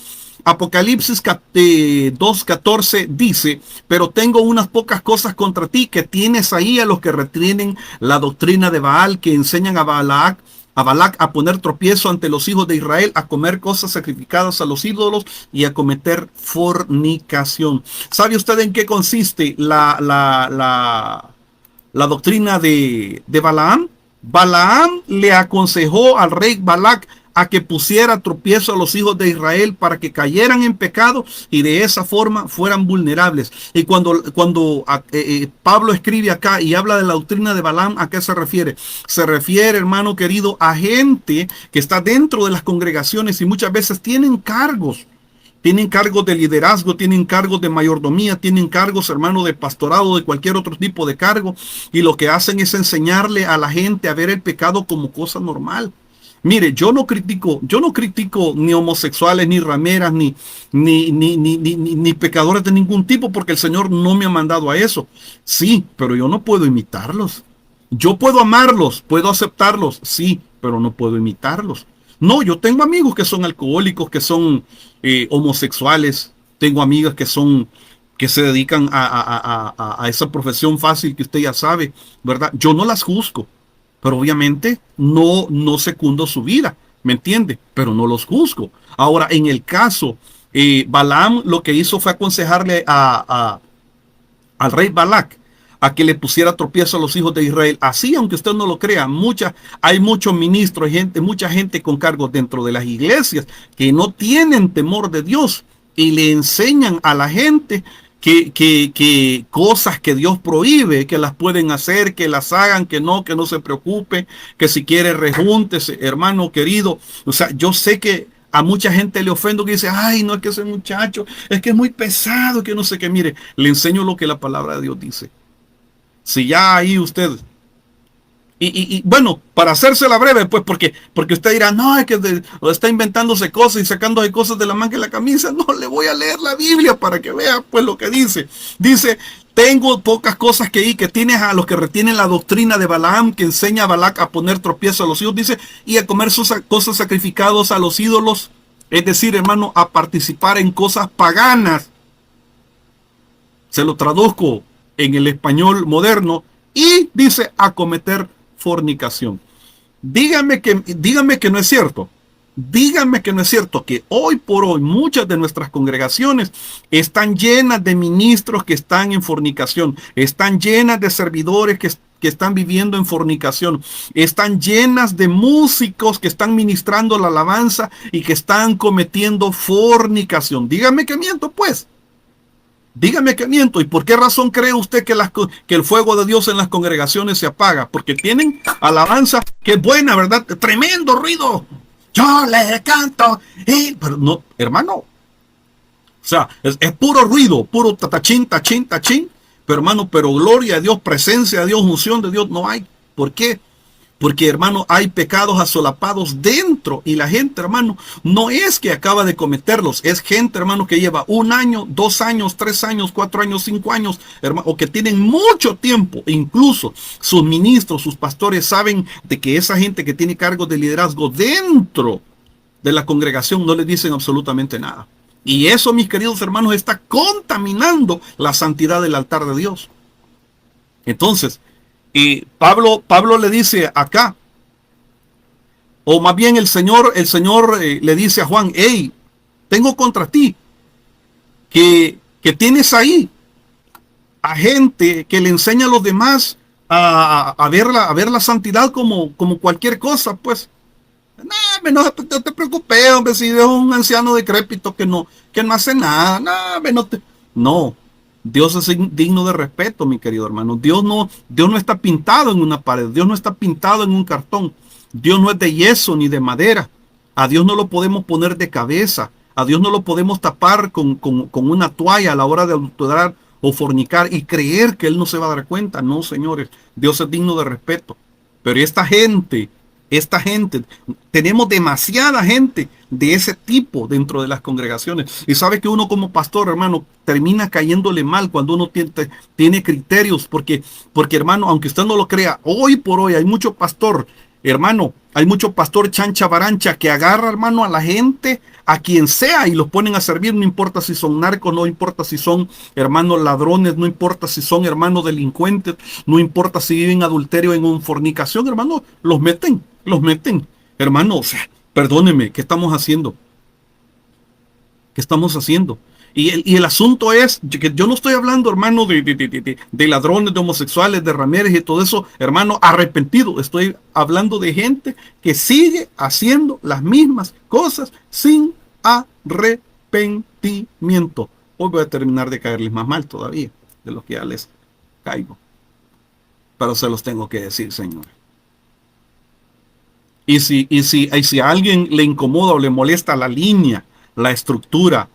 Apocalipsis 2:14 dice, pero tengo unas pocas cosas contra ti, que tienes ahí a los que retienen la doctrina de Baal, que enseñan a Balac a poner tropiezo ante los hijos de Israel, a comer cosas sacrificadas a los ídolos y a cometer fornicación. ¿Sabe usted en qué consiste la doctrina de Balaam? Balaam le aconsejó al rey Balac a que pusiera tropiezo a los hijos de Israel para que cayeran en pecado y de esa forma fueran vulnerables. Y cuando Pablo escribe acá y habla de la doctrina de Balaam, ¿a qué se refiere? Se refiere, hermano querido, a gente que está dentro de las congregaciones y muchas veces tienen cargos. Tienen cargos de liderazgo, tienen cargos de mayordomía, tienen cargos, hermano, de pastorado, de cualquier otro tipo de cargo. Y lo que hacen es enseñarle a la gente a ver el pecado como cosa normal. Mire, yo no critico ni homosexuales, ni rameras, ni pecadores de ningún tipo, porque el Señor no me ha mandado a eso. Sí, pero yo no puedo imitarlos. Yo puedo amarlos, puedo aceptarlos, sí, pero no puedo imitarlos. No, yo tengo amigos que son alcohólicos, que son homosexuales. Tengo amigas que se dedican a esa profesión fácil que usted ya sabe, ¿verdad? Yo no las juzgo, pero obviamente no secundo su vida, ¿me entiende? Pero no los juzgo. Ahora, en el caso, Balaam lo que hizo fue aconsejarle al rey Balac a que le pusiera tropiezo a los hijos de Israel. Así, aunque usted no lo crea, hay muchos ministros, mucha gente con cargos dentro de las iglesias que no tienen temor de Dios y le enseñan a la gente que cosas que Dios prohíbe, que las pueden hacer, que las hagan, que no se preocupe, que si quiere rejúntese, hermano querido. O sea, yo sé que a mucha gente le ofendo, que dice, ay, no, es que ese muchacho, es que es muy pesado, que no sé qué. Mire, le enseño lo que la palabra de Dios dice. Si ya ahí usted, y bueno, para hacérsela breve, pues, porque usted dirá, no, es que está inventándose cosas y sacándose cosas de la manga de la camisa. No, le voy a leer la Biblia para que vea, pues, lo que dice. Dice, tengo pocas cosas que tienes a los que retienen la doctrina de Balaam, que enseña a Balac a poner tropiezo a los hijos, dice, y a comer sus cosas sacrificadas a los ídolos. Es decir, hermano, a participar en cosas paganas. Se lo traduzco en el español moderno, y dice a cometer fornicación. Dígame que no es cierto. Dígame que no es cierto que hoy por hoy muchas de nuestras congregaciones están llenas de ministros que están en fornicación, están llenas de servidores que están viviendo en fornicación, están llenas de músicos que están ministrando la alabanza y que están cometiendo fornicación. Dígame que miento, pues. Dígame que miento. ¿Y por qué razón cree usted que, que el fuego de Dios en las congregaciones se apaga? Porque tienen alabanza que es buena, ¿verdad? Tremendo ruido. Yo le canto. Pero no, hermano. O sea, es puro ruido, puro tatachín, tachín, tachín. Pero hermano, pero gloria a Dios, presencia de Dios, unción de Dios no hay. ¿Por qué? Porque, hermano, hay pecados asolapados dentro. Y la gente, hermano, no es que acaba de cometerlos. Es gente, hermano, que lleva 1 año, 2 años, 3 años, 4 años, 5 años, hermano, o que tienen mucho tiempo. E incluso sus ministros, sus pastores saben de que esa gente que tiene cargos de liderazgo dentro de la congregación no le dicen absolutamente nada. Y eso, mis queridos hermanos, está contaminando la santidad del altar de Dios. Entonces, y Pablo le dice acá, o más bien el Señor le dice a Juan, hey, tengo contra ti que tienes ahí a gente que le enseña a los demás a ver la santidad como cualquier cosa, pues. No te preocupes, hombre, si es un anciano decrépito que no hace nada, no. Dios es digno de respeto, mi querido hermano. Dios no está pintado en una pared. Dios no está pintado en un cartón. Dios no es de yeso ni de madera. A Dios no lo podemos poner de cabeza. A Dios no lo podemos tapar con una toalla a la hora de adulterar o fornicar y creer que Él no se va a dar cuenta. No, señores. Dios es digno de respeto. Pero esta gente, tenemos demasiada gente de ese tipo dentro de las congregaciones. Y sabe que uno como pastor, hermano, termina cayéndole mal cuando uno tiene criterios, porque hermano, aunque usted no lo crea, hoy por hoy hay mucho pastor, hermano, hay mucho pastor chancha barancha que agarra, hermano, a la gente, a quien sea, y los ponen a servir, no importa si son narcos, no importa si son, hermanos, ladrones, no importa si son, hermanos, delincuentes, no importa si viven adulterio en fornicación, hermano, los meten, hermano, o sea, perdóneme, ¿qué estamos haciendo? ¿Qué estamos haciendo? Y el asunto es que yo no estoy hablando, hermano, de ladrones, de homosexuales, de rameres y todo eso, hermano, arrepentido. Estoy hablando de gente que sigue haciendo las mismas cosas sin arrepentimiento. Hoy voy a terminar de caerles más mal todavía de lo que ya les caigo. Pero se los tengo que decir, señores. Y si a alguien le incomoda o le molesta la línea, la estructura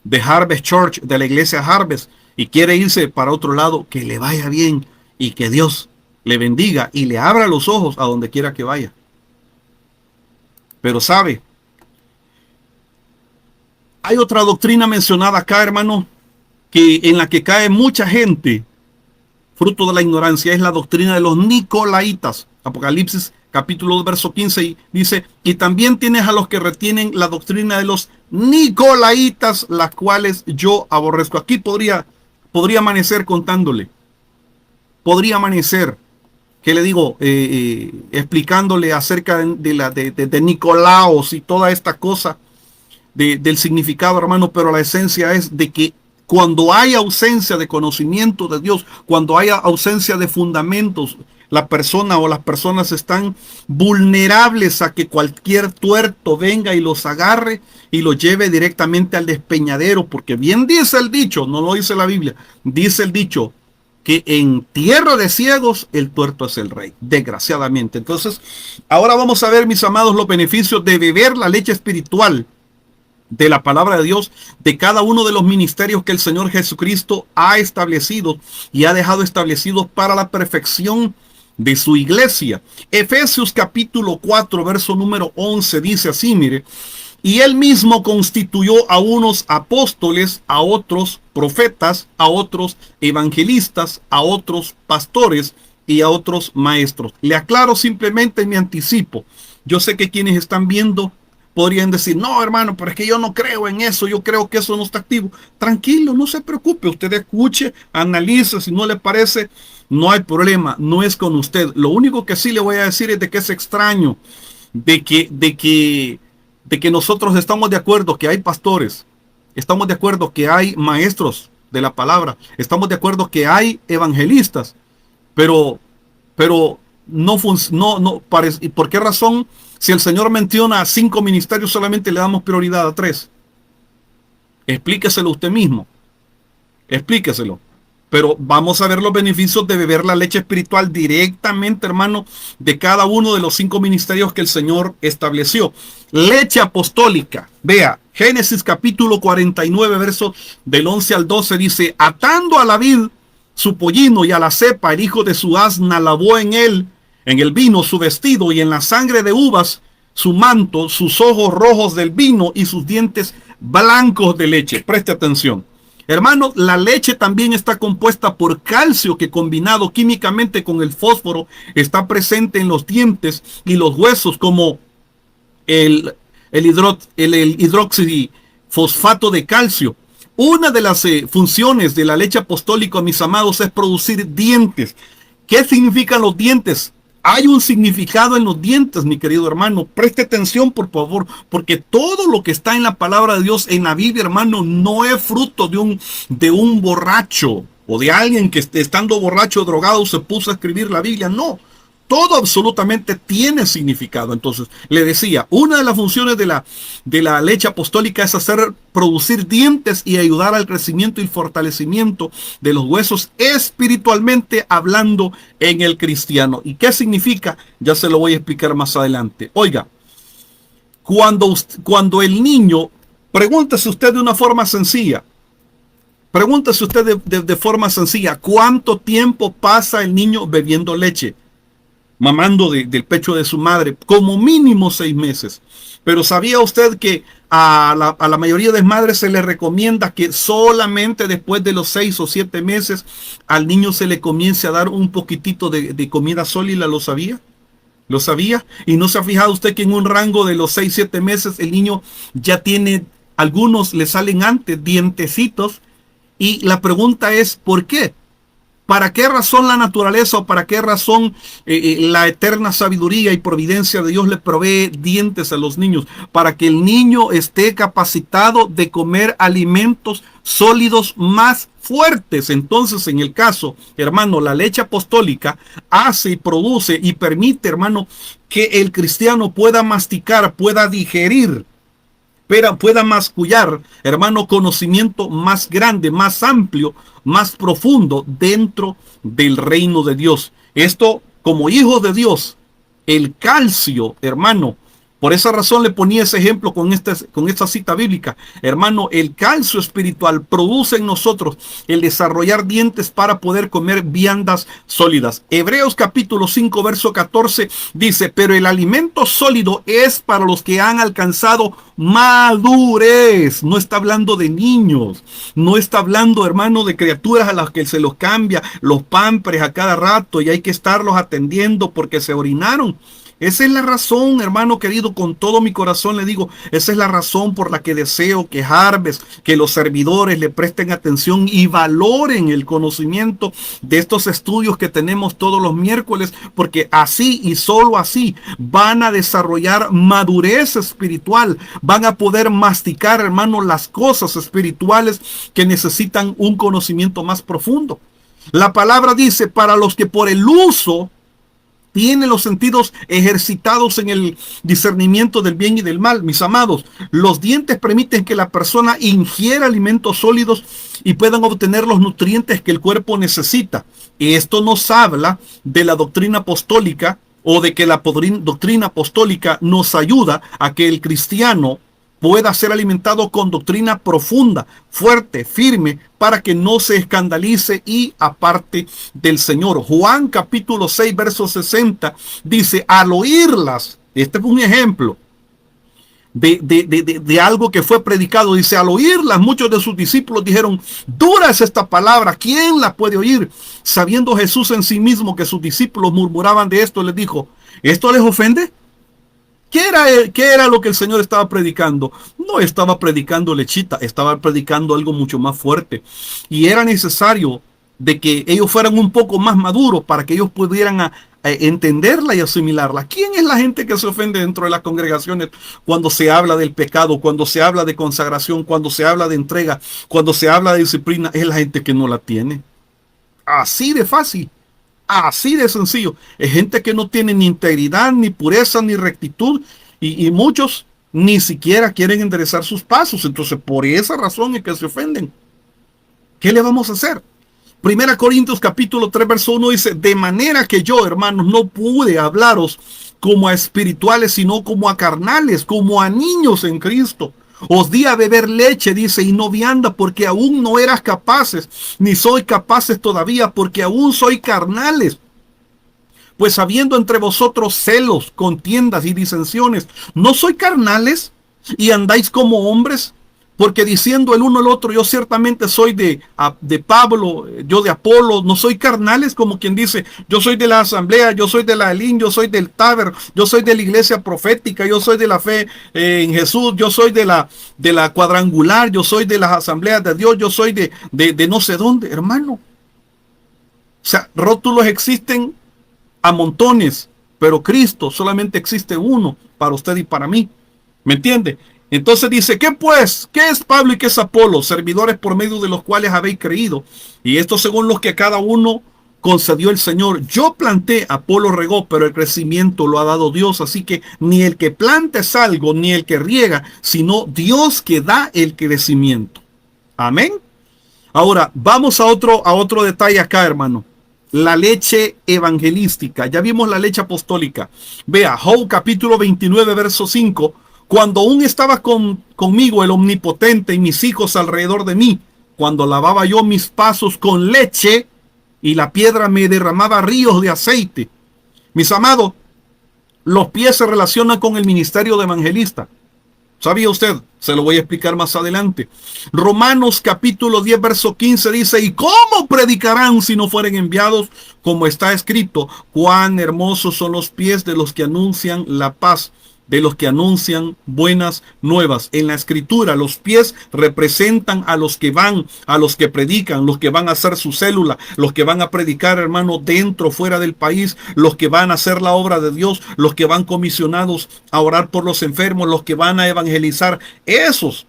de Harvest Church, de la iglesia Harvest, y quiere irse para otro lado, que le vaya bien y que Dios le bendiga y le abra los ojos a donde quiera que vaya. Pero sabe, hay otra doctrina mencionada acá, hermano, en la que cae mucha gente, fruto de la ignorancia, es la doctrina de los Nicolaitas. Apocalipsis capítulo 2, verso 15, y dice, y también tienes a los que retienen la doctrina de los Nicolaitas, las cuales yo aborrezco. Aquí podría amanecer contándole. Podría amanecer, que le digo, explicándole acerca de Nicolaos y toda esta cosa del significado, hermano, pero la esencia es de que cuando hay ausencia de conocimiento de Dios, cuando hay ausencia de fundamentos, la persona o las personas están vulnerables a que cualquier tuerto venga y los agarre y los lleve directamente al despeñadero, porque bien dice el dicho, no lo dice la Biblia, dice el dicho, que en tierra de ciegos el tuerto es el rey, desgraciadamente. Entonces, ahora vamos a ver, mis amados, los beneficios de beber la leche espiritual de la palabra de Dios, de cada uno de los ministerios que el Señor Jesucristo ha establecido y ha dejado establecidos para la perfección de su iglesia. Efesios capítulo 4, verso número 11 dice así, mire, y él mismo constituyó a unos apóstoles, a otros profetas, a otros evangelistas, a otros pastores y a otros maestros. Le aclaro simplemente, me anticipo. Yo sé que quienes están viendo podrían decir, no, hermano, pero es que yo no creo en eso, yo creo que eso no está activo. Tranquilo, no se preocupe, usted escuche, analice, si no le parece, no hay problema, no es con usted. Lo único que sí le voy a decir es de que es extraño, de que nosotros estamos de acuerdo que hay pastores, estamos de acuerdo que hay maestros de la palabra, estamos de acuerdo que hay evangelistas, pero no parece. ¿Y por qué razón? Si el Señor menciona 5 ministerios, solamente le damos prioridad a 3. Explíqueselo usted mismo. Explíqueselo. Pero vamos a ver los beneficios de beber la leche espiritual directamente, hermano, de cada uno de los 5 ministerios que el Señor estableció. Leche apostólica. Vea, Génesis capítulo 49, verso del 11 al 12 dice, atando a la vid su pollino y a la cepa, el hijo de su asna lavó en él, en el vino su vestido y en la sangre de uvas su manto, sus ojos rojos del vino y sus dientes blancos de leche. Preste atención. Hermanos, la leche también está compuesta por calcio que combinado químicamente con el fósforo está presente en los dientes y los huesos como el hidroxifosfato de calcio. Una de las funciones de la leche apostólica, mis amados, es producir dientes. ¿Qué significan los dientes? Hay un significado en los dientes, mi querido hermano. Preste atención, por favor, porque todo lo que está en la palabra de Dios, en la Biblia, hermano, no es fruto de un borracho o de alguien que estando borracho o drogado se puso a escribir la Biblia. No, todo absolutamente tiene significado. Entonces, le decía, una de las funciones de la leche apostólica es producir dientes y ayudar al crecimiento y fortalecimiento de los huesos espiritualmente hablando en el cristiano. ¿Y qué significa? Ya se lo voy a explicar más adelante. Oiga, cuando el niño, pregúntese usted de una forma sencilla, pregúntese usted de forma sencilla, ¿cuánto tiempo pasa el niño bebiendo leche? Mamando del pecho de su madre, como mínimo 6 meses. Pero ¿sabía usted que a la mayoría de madres se le recomienda que solamente después de los 6 o 7 meses al niño se le comience a dar un poquitito de comida sólida? ¿Lo sabía? ¿Lo sabía? ¿Y no se ha fijado usted que en un rango de los 6, 7 meses el niño ya tiene, algunos le salen antes, dientecitos? Y la pregunta es, ¿por qué? ¿Para qué razón la naturaleza o para qué razón la eterna sabiduría y providencia de Dios le provee dientes a los niños? Para que el niño esté capacitado de comer alimentos sólidos más fuertes. Entonces, en el caso, hermano, la leche apostólica hace y produce y permite, hermano, que el cristiano pueda masticar, pueda digerir, pueda mascullar, hermano, conocimiento más grande, más amplio, más profundo dentro del reino de Dios. Esto, como hijos de Dios, el calcio, hermano, por esa razón le ponía ese ejemplo con esta cita bíblica. Hermano, el calcio espiritual produce en nosotros el desarrollar dientes para poder comer viandas sólidas. Hebreos capítulo 5, verso 14 dice, pero el alimento sólido es para los que han alcanzado madurez. No está hablando de niños. No está hablando, hermano, de criaturas a las que se los cambia los pampers a cada rato y hay que estarlos atendiendo porque se orinaron. Esa es la razón, hermano querido, con todo mi corazón le digo, esa es la razón por la que deseo que Harvest, que los servidores le presten atención y valoren el conocimiento de estos estudios que tenemos todos los miércoles, porque así y solo así van a desarrollar madurez espiritual, van a poder masticar, hermano, las cosas espirituales que necesitan un conocimiento más profundo. La palabra dice, para los que por el uso tiene los sentidos ejercitados en el discernimiento del bien y del mal, mis amados. Los dientes permiten que la persona ingiera alimentos sólidos y puedan obtener los nutrientes que el cuerpo necesita. Y esto nos habla de la doctrina apostólica o de que la doctrina apostólica nos ayuda a que el cristiano pueda ser alimentado con doctrina profunda, fuerte, firme, para que no se escandalice y aparte del Señor. Juan capítulo 6, verso 60 dice, al oírlas, este es un ejemplo de algo que fue predicado, dice, al oírlas muchos de sus discípulos dijeron, dura es esta palabra, ¿quién la puede oír? Sabiendo Jesús en sí mismo que sus discípulos murmuraban de esto, les dijo, ¿esto les ofende? ¿Qué era lo que el Señor estaba predicando? No estaba predicando lechita, estaba predicando algo mucho más fuerte. Y era necesario de que ellos fueran un poco más maduros para que ellos pudieran entenderla y asimilarla. ¿Quién es la gente que se ofende dentro de las congregaciones cuando se habla del pecado, cuando se habla de consagración, cuando se habla de entrega, cuando se habla de disciplina? Es la gente que no la tiene. Así de fácil. Así de sencillo. Es gente que no tiene ni integridad, ni pureza, ni rectitud. Y muchos ni siquiera quieren enderezar sus pasos. Entonces, por esa razón es que se ofenden. ¿Qué le vamos a hacer? Primera Corintios capítulo 3 verso 1 dice, de manera que yo, hermanos, no pude hablaros como a espirituales, sino como a carnales, como a niños en Cristo. Os di a beber leche, dice, y no vianda, porque aún no eras capaces, ni soy capaces todavía, porque aún soy carnales. Pues habiendo entre vosotros celos, contiendas y disensiones, ¿no soy carnales y andáis como hombres? Porque diciendo el uno al otro, yo ciertamente soy de Pablo, yo de Apolo, no soy carnales, como quien dice, yo soy de la asamblea, yo soy de la Elín, yo soy del Taber, yo soy de la iglesia profética, yo soy de la fe en Jesús, yo soy de la cuadrangular, yo soy de las asambleas de Dios, yo soy de no sé dónde, hermano. O sea, rótulos existen a montones, pero Cristo solamente existe uno para usted y para mí. ¿Me entiende? Entonces dice, ¿qué pues? ¿Qué es Pablo y qué es Apolo? Servidores por medio de los cuales habéis creído. Y esto según los que cada uno concedió el Señor. Yo planté, Apolo regó, pero el crecimiento lo ha dado Dios. Así que ni el que planta es algo, ni el que riega, sino Dios que da el crecimiento. Amén. Ahora, vamos a otro detalle acá, hermano. La leche evangelística. Ya vimos la leche apostólica. Vea, Job capítulo 29, verso 5. Cuando aún estaba conmigo el omnipotente y mis hijos alrededor de mí, cuando lavaba yo mis pasos con leche y la piedra me derramaba ríos de aceite. Mis amados, los pies se relacionan con el ministerio de evangelista. ¿Sabía usted? Se lo voy a explicar más adelante. Romanos capítulo 10, verso 15 dice, ¿y cómo predicarán si no fueren enviados? Como está escrito, cuán hermosos son los pies de los que anuncian la paz, de los que anuncian buenas nuevas. En la escritura, los pies representan a los que van, a los que predican, los que van a hacer su célula, los que van a predicar, hermano, dentro, fuera del país, los que van a hacer la obra de Dios, los que van comisionados a orar por los enfermos, los que van a evangelizar. Esos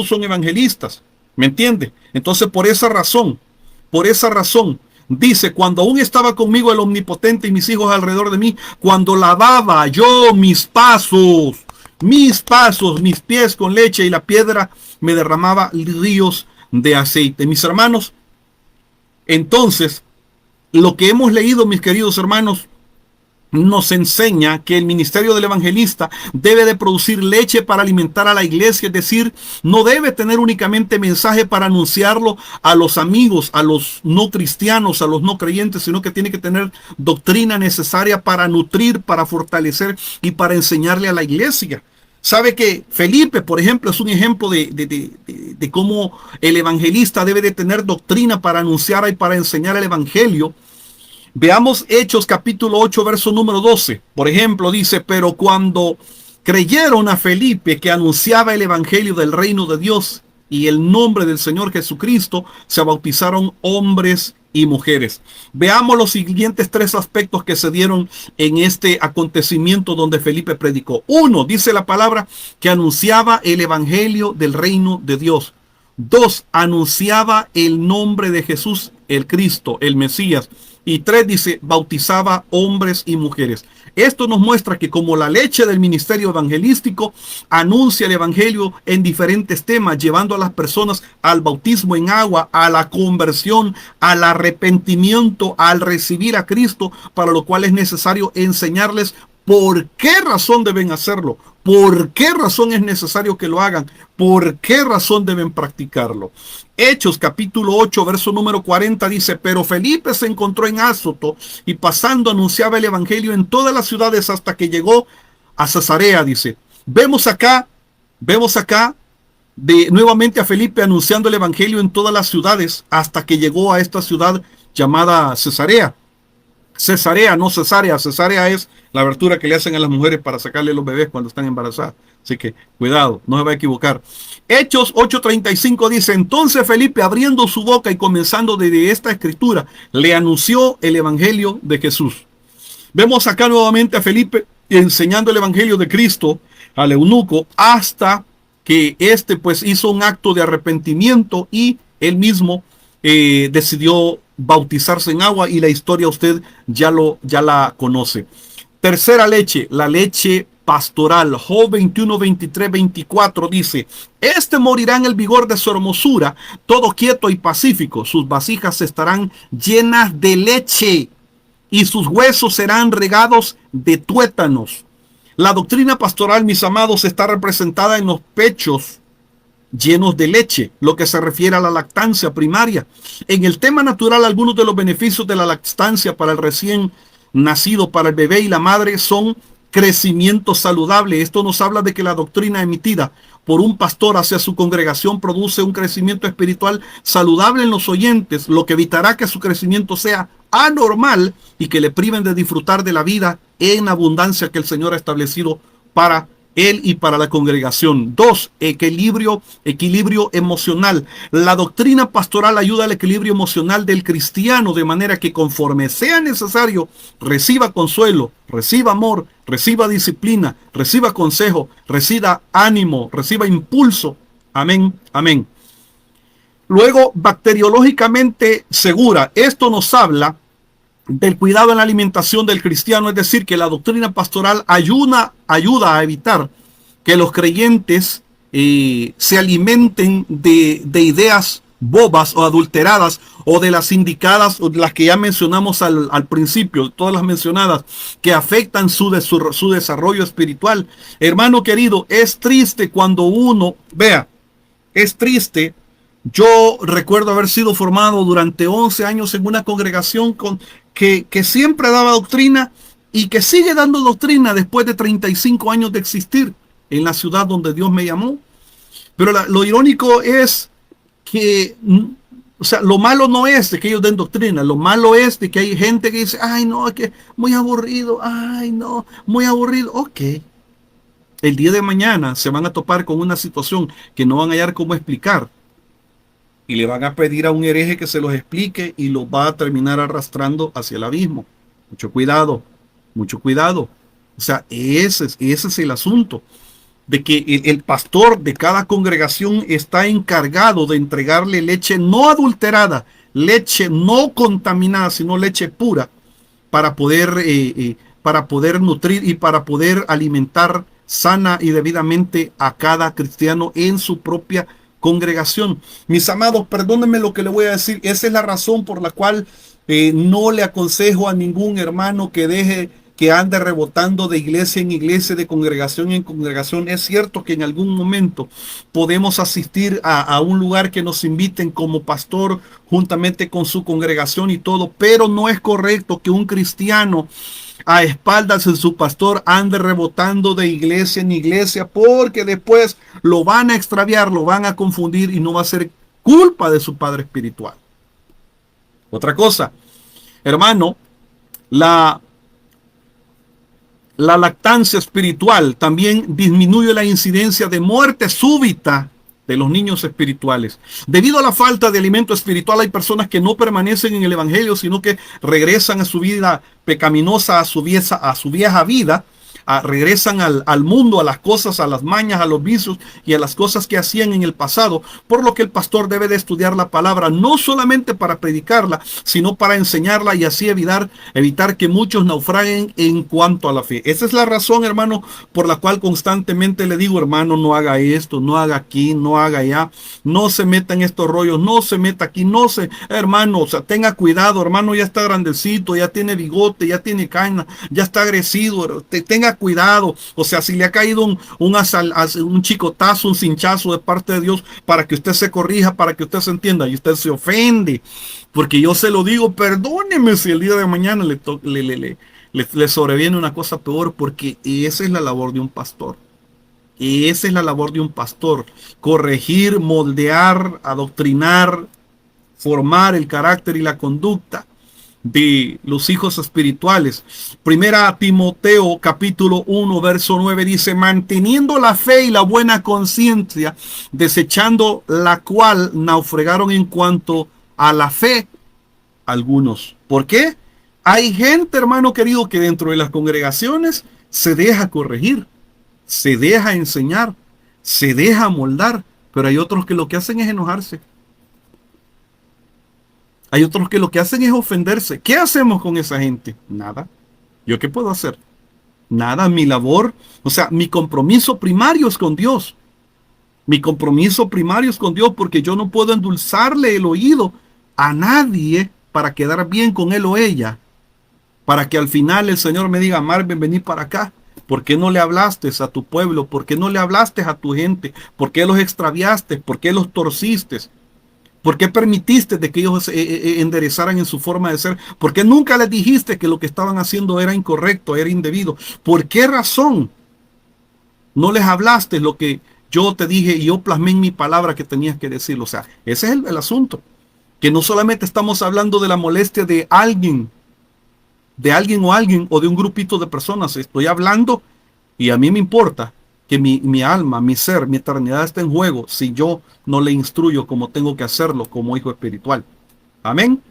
son evangelistas. ¿Me entiende? Entonces, por esa razón, dice, cuando aún estaba conmigo el omnipotente y mis hijos alrededor de mí, cuando lavaba yo mis pies con leche y la piedra me derramaba ríos de aceite. Mis hermanos, entonces, lo que hemos leído, mis queridos hermanos, nos enseña que el ministerio del evangelista debe de producir leche para alimentar a la iglesia, es decir, no debe tener únicamente mensaje para anunciarlo a los amigos, a los no cristianos, a los no creyentes, sino que tiene que tener doctrina necesaria para nutrir, para fortalecer y para enseñarle a la iglesia. Sabe que Felipe, por ejemplo, es un ejemplo de cómo el evangelista debe de tener doctrina para anunciar y para enseñar el evangelio. Veamos Hechos capítulo 8, verso número 12. Por ejemplo, dice, pero cuando creyeron a Felipe que anunciaba el evangelio del reino de Dios y el nombre del Señor Jesucristo, se bautizaron hombres y mujeres. Veamos los siguientes tres aspectos que se dieron en este acontecimiento donde Felipe predicó. Uno, dice la palabra, que anunciaba el evangelio del reino de Dios. Dos, anunciaba el nombre de Jesús, el Cristo, el Mesías. Y tres, dice, bautizaba hombres y mujeres. Esto nos muestra que como la leche del ministerio evangelístico anuncia el evangelio en diferentes temas, llevando a las personas al bautismo en agua, a la conversión, al arrepentimiento, al recibir a Cristo, para lo cual es necesario enseñarles por qué razón deben hacerlo, por qué razón es necesario que lo hagan, por qué razón deben practicarlo. Hechos capítulo 8, verso número 40 dice, pero Felipe se encontró en Azoto y pasando anunciaba el evangelio en todas las ciudades hasta que llegó a Cesarea, dice. Vemos acá nuevamente a Felipe anunciando el evangelio en todas las ciudades hasta que llegó a esta ciudad llamada Cesarea. Cesarea, no cesárea. Cesárea es la abertura que le hacen a las mujeres para sacarle los bebés cuando están embarazadas. Así que cuidado, no se va a equivocar. Hechos 8:35 dice, entonces Felipe abriendo su boca y comenzando desde esta escritura, le anunció el evangelio de Jesús. Vemos acá nuevamente a Felipe enseñando el evangelio de Cristo al eunuco hasta que éste pues hizo un acto de arrepentimiento y él mismo decidió bautizarse en agua y la historia usted ya la conoce. Tercera leche, la leche pastoral. Job 21, 23, 24 dice: este morirá en el vigor de su hermosura, todo quieto y pacífico. Sus vasijas estarán llenas de leche y sus huesos serán regados de tuétanos. La doctrina pastoral, mis amados, está representada en los pechos llenos de leche, lo que se refiere a la lactancia primaria. En el tema natural, algunos de los beneficios de la lactancia para el recién nacido, para el bebé y la madre, son crecimiento saludable. Esto nos habla de que la doctrina emitida por un pastor hacia su congregación produce un crecimiento espiritual saludable en los oyentes, lo que evitará que su crecimiento sea anormal y que le priven de disfrutar de la vida en abundancia que el Señor ha establecido para él y para la congregación. 2. Equilibrio emocional. La doctrina pastoral ayuda al equilibrio emocional del cristiano, de manera que conforme sea necesario, reciba consuelo, reciba amor, reciba disciplina, reciba consejo, reciba ánimo, reciba impulso. Amén, amén. Luego, bacteriológicamente segura. Esto nos habla del cuidado en la alimentación del cristiano, es decir, que la doctrina pastoral ayuda a evitar que los creyentes se alimenten de ideas bobas o adulteradas, o de las indicadas, o de las que ya mencionamos al principio, todas las mencionadas, que afectan su desarrollo espiritual. Hermano querido, es triste cuando uno, vea, es triste. Yo recuerdo haber sido formado durante 11 años en una congregación que siempre daba doctrina y que sigue dando doctrina después de 35 años de existir en la ciudad donde Dios me llamó. Pero lo irónico es que, o sea, lo malo no es de que ellos den doctrina, lo malo es de que hay gente que dice: ay no, es que muy aburrido, ay no, muy aburrido. Ok, el día de mañana se van a topar con una situación que no van a hallar cómo explicar. Y le van a pedir a un hereje que se los explique y los va a terminar arrastrando hacia el abismo. Mucho cuidado, mucho cuidado. O sea, ese es el asunto. De que el pastor de cada congregación está encargado de entregarle leche no adulterada, leche no contaminada, sino leche pura, para poder nutrir y para poder alimentar sana y debidamente a cada cristiano en su propia congregación. Mis amados, perdónenme lo que le voy a decir. Esa es la razón por la cual no le aconsejo a ningún hermano que ande rebotando de iglesia en iglesia, de congregación en congregación. Es cierto que en algún momento podemos asistir a un lugar que nos inviten como pastor juntamente con su congregación y todo, pero no es correcto que un cristiano a espaldas de su pastor ande rebotando de iglesia en iglesia, porque después lo van a extraviar, lo van a confundir y no va a ser culpa de su padre espiritual. Otra cosa, hermano, la lactancia espiritual también disminuye la incidencia de muerte súbita de los niños espirituales. Debido a la falta de alimento espiritual, hay personas que no permanecen en el evangelio, sino que regresan a su vida pecaminosa, a su vieja vida, regresan al mundo, a las cosas, a las mañas, a los vicios y a las cosas que hacían en el pasado, por lo que el pastor debe de estudiar la palabra, no solamente para predicarla, sino para enseñarla y así evitar que muchos naufraguen en cuanto a la fe. Esa es la razón, hermano, por la cual constantemente le digo: hermano, no haga esto, no haga aquí, no haga allá, no se meta en estos rollos, no se meta aquí, hermano, o sea, tenga cuidado, hermano, ya está grandecito, ya tiene bigote, ya tiene caña, ya está agresivo, tenga cuidado. O sea, si le ha caído un chicotazo, un cinchazo de parte de Dios, para que usted se corrija, para que usted se entienda, y usted se ofende, porque yo se lo digo, perdóneme si el día de mañana le sobreviene una cosa peor, porque esa es la labor de un pastor. Esa es la labor de un pastor: corregir, moldear, adoctrinar, formar el carácter y la conducta de los hijos espirituales. Primera Timoteo capítulo 1 verso 9 dice: manteniendo la fe y la buena conciencia, desechando la cual naufragaron en cuanto a la fe algunos. ¿Por qué? Hay gente, hermano querido, que dentro de las congregaciones se deja corregir, se deja enseñar, se deja moldar, pero hay otros que lo que hacen es enojarse. Hay otros que lo que hacen es ofenderse. ¿Qué hacemos con esa gente? Nada. ¿Yo qué puedo hacer? Nada, mi labor, o sea, mi compromiso primario es con Dios. Mi compromiso primario es con Dios porque yo no puedo endulzarle el oído a nadie para quedar bien con él o ella. Para que al final el Señor me diga, Marvin, vení para acá. ¿Por qué no le hablaste a tu pueblo? ¿Por qué no le hablaste a tu gente? ¿Por qué los extraviaste? ¿Por qué los torciste? ¿Por qué permitiste de que ellos enderezaran en su forma de ser? ¿Por qué nunca les dijiste que lo que estaban haciendo era incorrecto, era indebido? ¿Por qué razón no les hablaste lo que yo te dije y yo plasmé en mi palabra que tenías que decirlo? O sea, ese es el asunto. Que no solamente estamos hablando de la molestia de alguien o de un grupito de personas. Estoy hablando y a mí me importa que mi alma, mi ser, mi eternidad esté en juego si yo no le instruyo como tengo que hacerlo como hijo espiritual. Amén.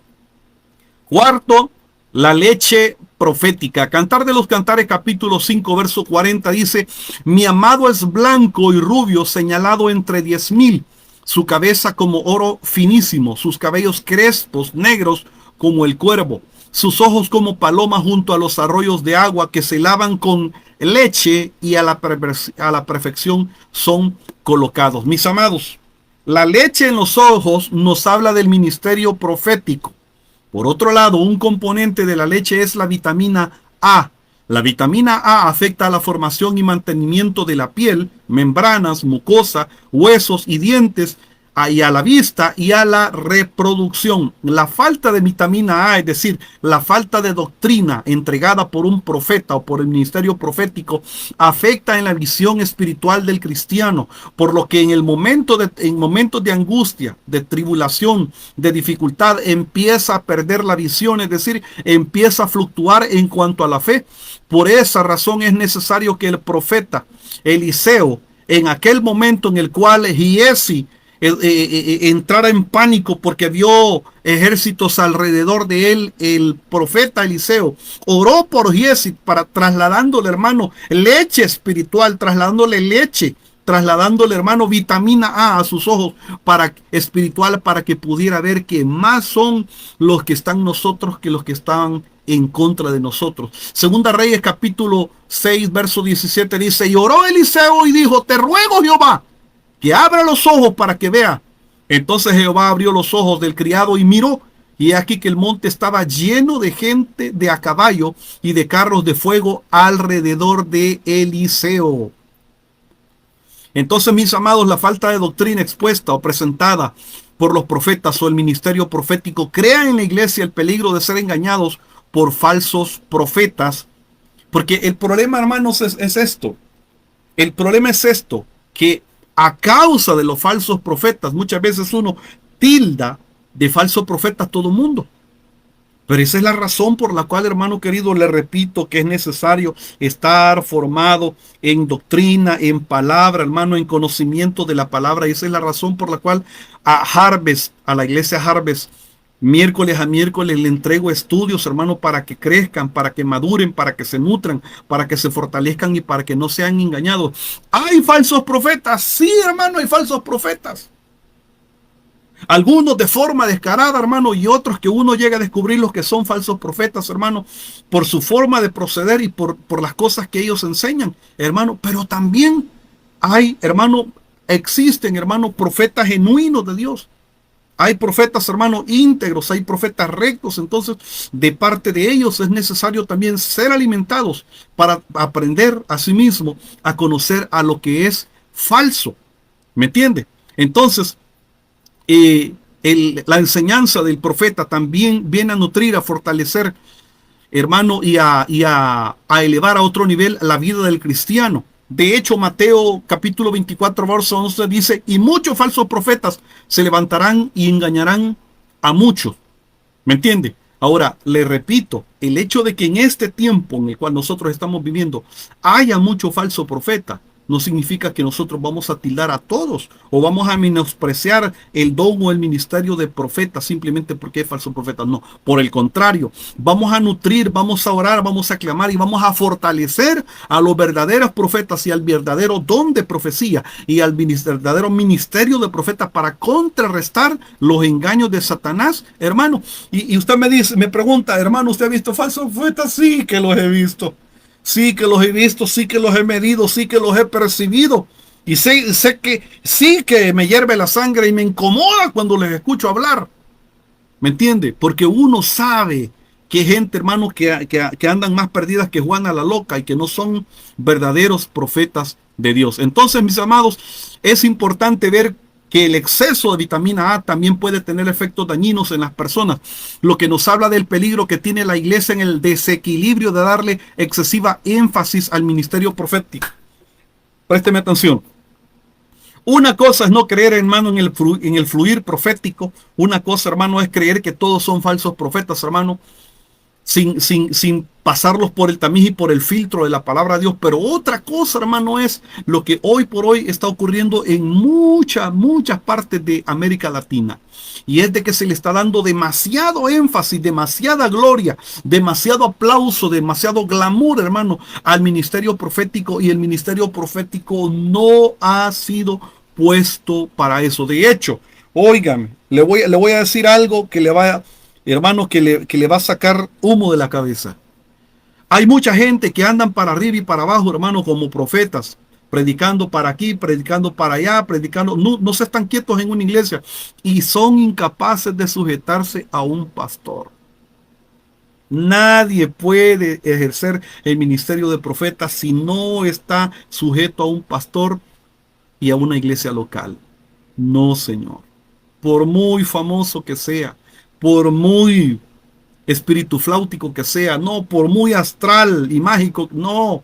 Cuarto, la leche profética. Cantar de los Cantares capítulo 5 verso 40 dice: mi amado es blanco y rubio, señalado entre 10,000, su cabeza como oro finísimo, sus cabellos crespos negros como el cuervo, sus ojos como paloma junto a los arroyos de agua que se lavan con leche y a la perfección son colocados. Mis amados, la leche en los ojos nos habla del ministerio profético. Por otro lado, un componente de la leche es la vitamina A. La vitamina A afecta a la formación y mantenimiento de la piel, membranas, mucosa, huesos y dientes, y a la vista y a la reproducción. La falta de vitamina A, es decir, la falta de doctrina entregada por un profeta o por el ministerio profético, afecta en la visión espiritual del cristiano, por lo que en momentos de angustia, de tribulación, de dificultad, empieza a perder la visión, es decir, empieza a fluctuar en cuanto a la fe. Por esa razón es necesario que el profeta Eliseo, en aquel momento en el cual Giesi entrara en pánico porque vio ejércitos alrededor de él, el profeta Eliseo oró por Giesi para trasladándole, hermano, leche espiritual, trasladándole, hermano, vitamina A sus ojos espiritual, para que pudiera ver que más son los que están nosotros que los que estaban en contra de nosotros. Segunda Reyes capítulo 6 verso 17 dice: y oró Eliseo y dijo: te ruego, Jehová, que abra los ojos para que vea. Entonces Jehová abrió los ojos del criado y miró, y aquí que el monte estaba lleno de gente de a caballo y de carros de fuego alrededor de Eliseo. Entonces, mis amados, la falta de doctrina expuesta o presentada por los profetas o el ministerio profético crea en la iglesia el peligro de ser engañados por falsos profetas. Porque el problema, hermanos, es esto. El problema es esto, que a causa de los falsos profetas, muchas veces uno tilda de falso profeta a todo mundo. Pero esa es la razón por la cual, hermano querido, le repito que es necesario estar formado en doctrina, en palabra, hermano, en conocimiento de la palabra. Y esa es la razón por la cual a la iglesia Harvest, miércoles a miércoles le entrego estudios, hermano, para que crezcan, para que maduren, para que se nutran, para que se fortalezcan y para que no sean engañados. ¿Hay falsos profetas? Sí, hermano, hay falsos profetas. Algunos de forma descarada, hermano, y otros que uno llega a descubrir los que son falsos profetas, hermano, por su forma de proceder y por las cosas que ellos enseñan, hermano. Pero también hay, hermano, existen, hermano, profetas genuinos de Dios. Hay profetas, hermano, íntegros, hay profetas rectos. Entonces, de parte de ellos es necesario también ser alimentados para aprender a sí mismo a conocer a lo que es falso. ¿Me entiende? Entonces, la enseñanza del profeta también viene a nutrir, a fortalecer, hermano, y a elevar a otro nivel la vida del cristiano. De hecho, Mateo capítulo 24, verso 11 dice: y muchos falsos profetas se levantarán y engañarán a muchos. ¿Me entiende? Ahora, le repito, el hecho de que en este tiempo en el cual nosotros estamos viviendo haya mucho falso profeta, no significa que nosotros vamos a tildar a todos o vamos a menospreciar el don o el ministerio de profeta simplemente porque es falso profeta. No, por el contrario, vamos a nutrir, vamos a orar, vamos a clamar y vamos a fortalecer a los verdaderos profetas y al verdadero don de profecía y al verdadero ministerio de profetas para contrarrestar los engaños de Satanás, hermano. Y usted me pregunta, hermano, ¿usted ha visto falsos profetas? Sí que los he visto. Sí que los he visto, sí que los he medido, sí que los he percibido. Y sé que sí que me hierve la sangre y me incomoda cuando les escucho hablar. ¿Me entiende? Porque uno sabe que hay gente, hermano, que andan más perdidas que Juana la loca y que no son verdaderos profetas de Dios. Entonces, mis amados, es importante ver que el exceso de vitamina A también puede tener efectos dañinos en las personas, lo que nos habla del peligro que tiene la iglesia en el desequilibrio de darle excesiva énfasis al ministerio profético. Présteme atención. Una cosa es no creer, hermano, en el fluir profético. Una cosa, hermano, es creer que todos son falsos profetas, hermano, sin pasarlos por el tamiz y por el filtro de la palabra de Dios. Pero otra cosa, hermano, es lo que hoy por hoy está ocurriendo en muchas partes de América Latina. Y es de que se le está dando demasiado énfasis, demasiada gloria, demasiado aplauso, demasiado glamour, hermano, al ministerio profético. Y el ministerio profético no ha sido puesto para eso. De hecho, óigame, le voy a decir algo que le va, hermano, que le va a sacar humo de la cabeza. Hay mucha gente que andan para arriba y para abajo, hermano, como profetas, predicando para aquí, predicando para allá, predicando, no se están quietos en una iglesia y son incapaces de sujetarse a un pastor. Nadie puede ejercer el ministerio de profeta si no está sujeto a un pastor y a una iglesia local. No, señor. Por muy famoso que sea, por muy espíritu flautico que sea, no, por muy astral y mágico, no,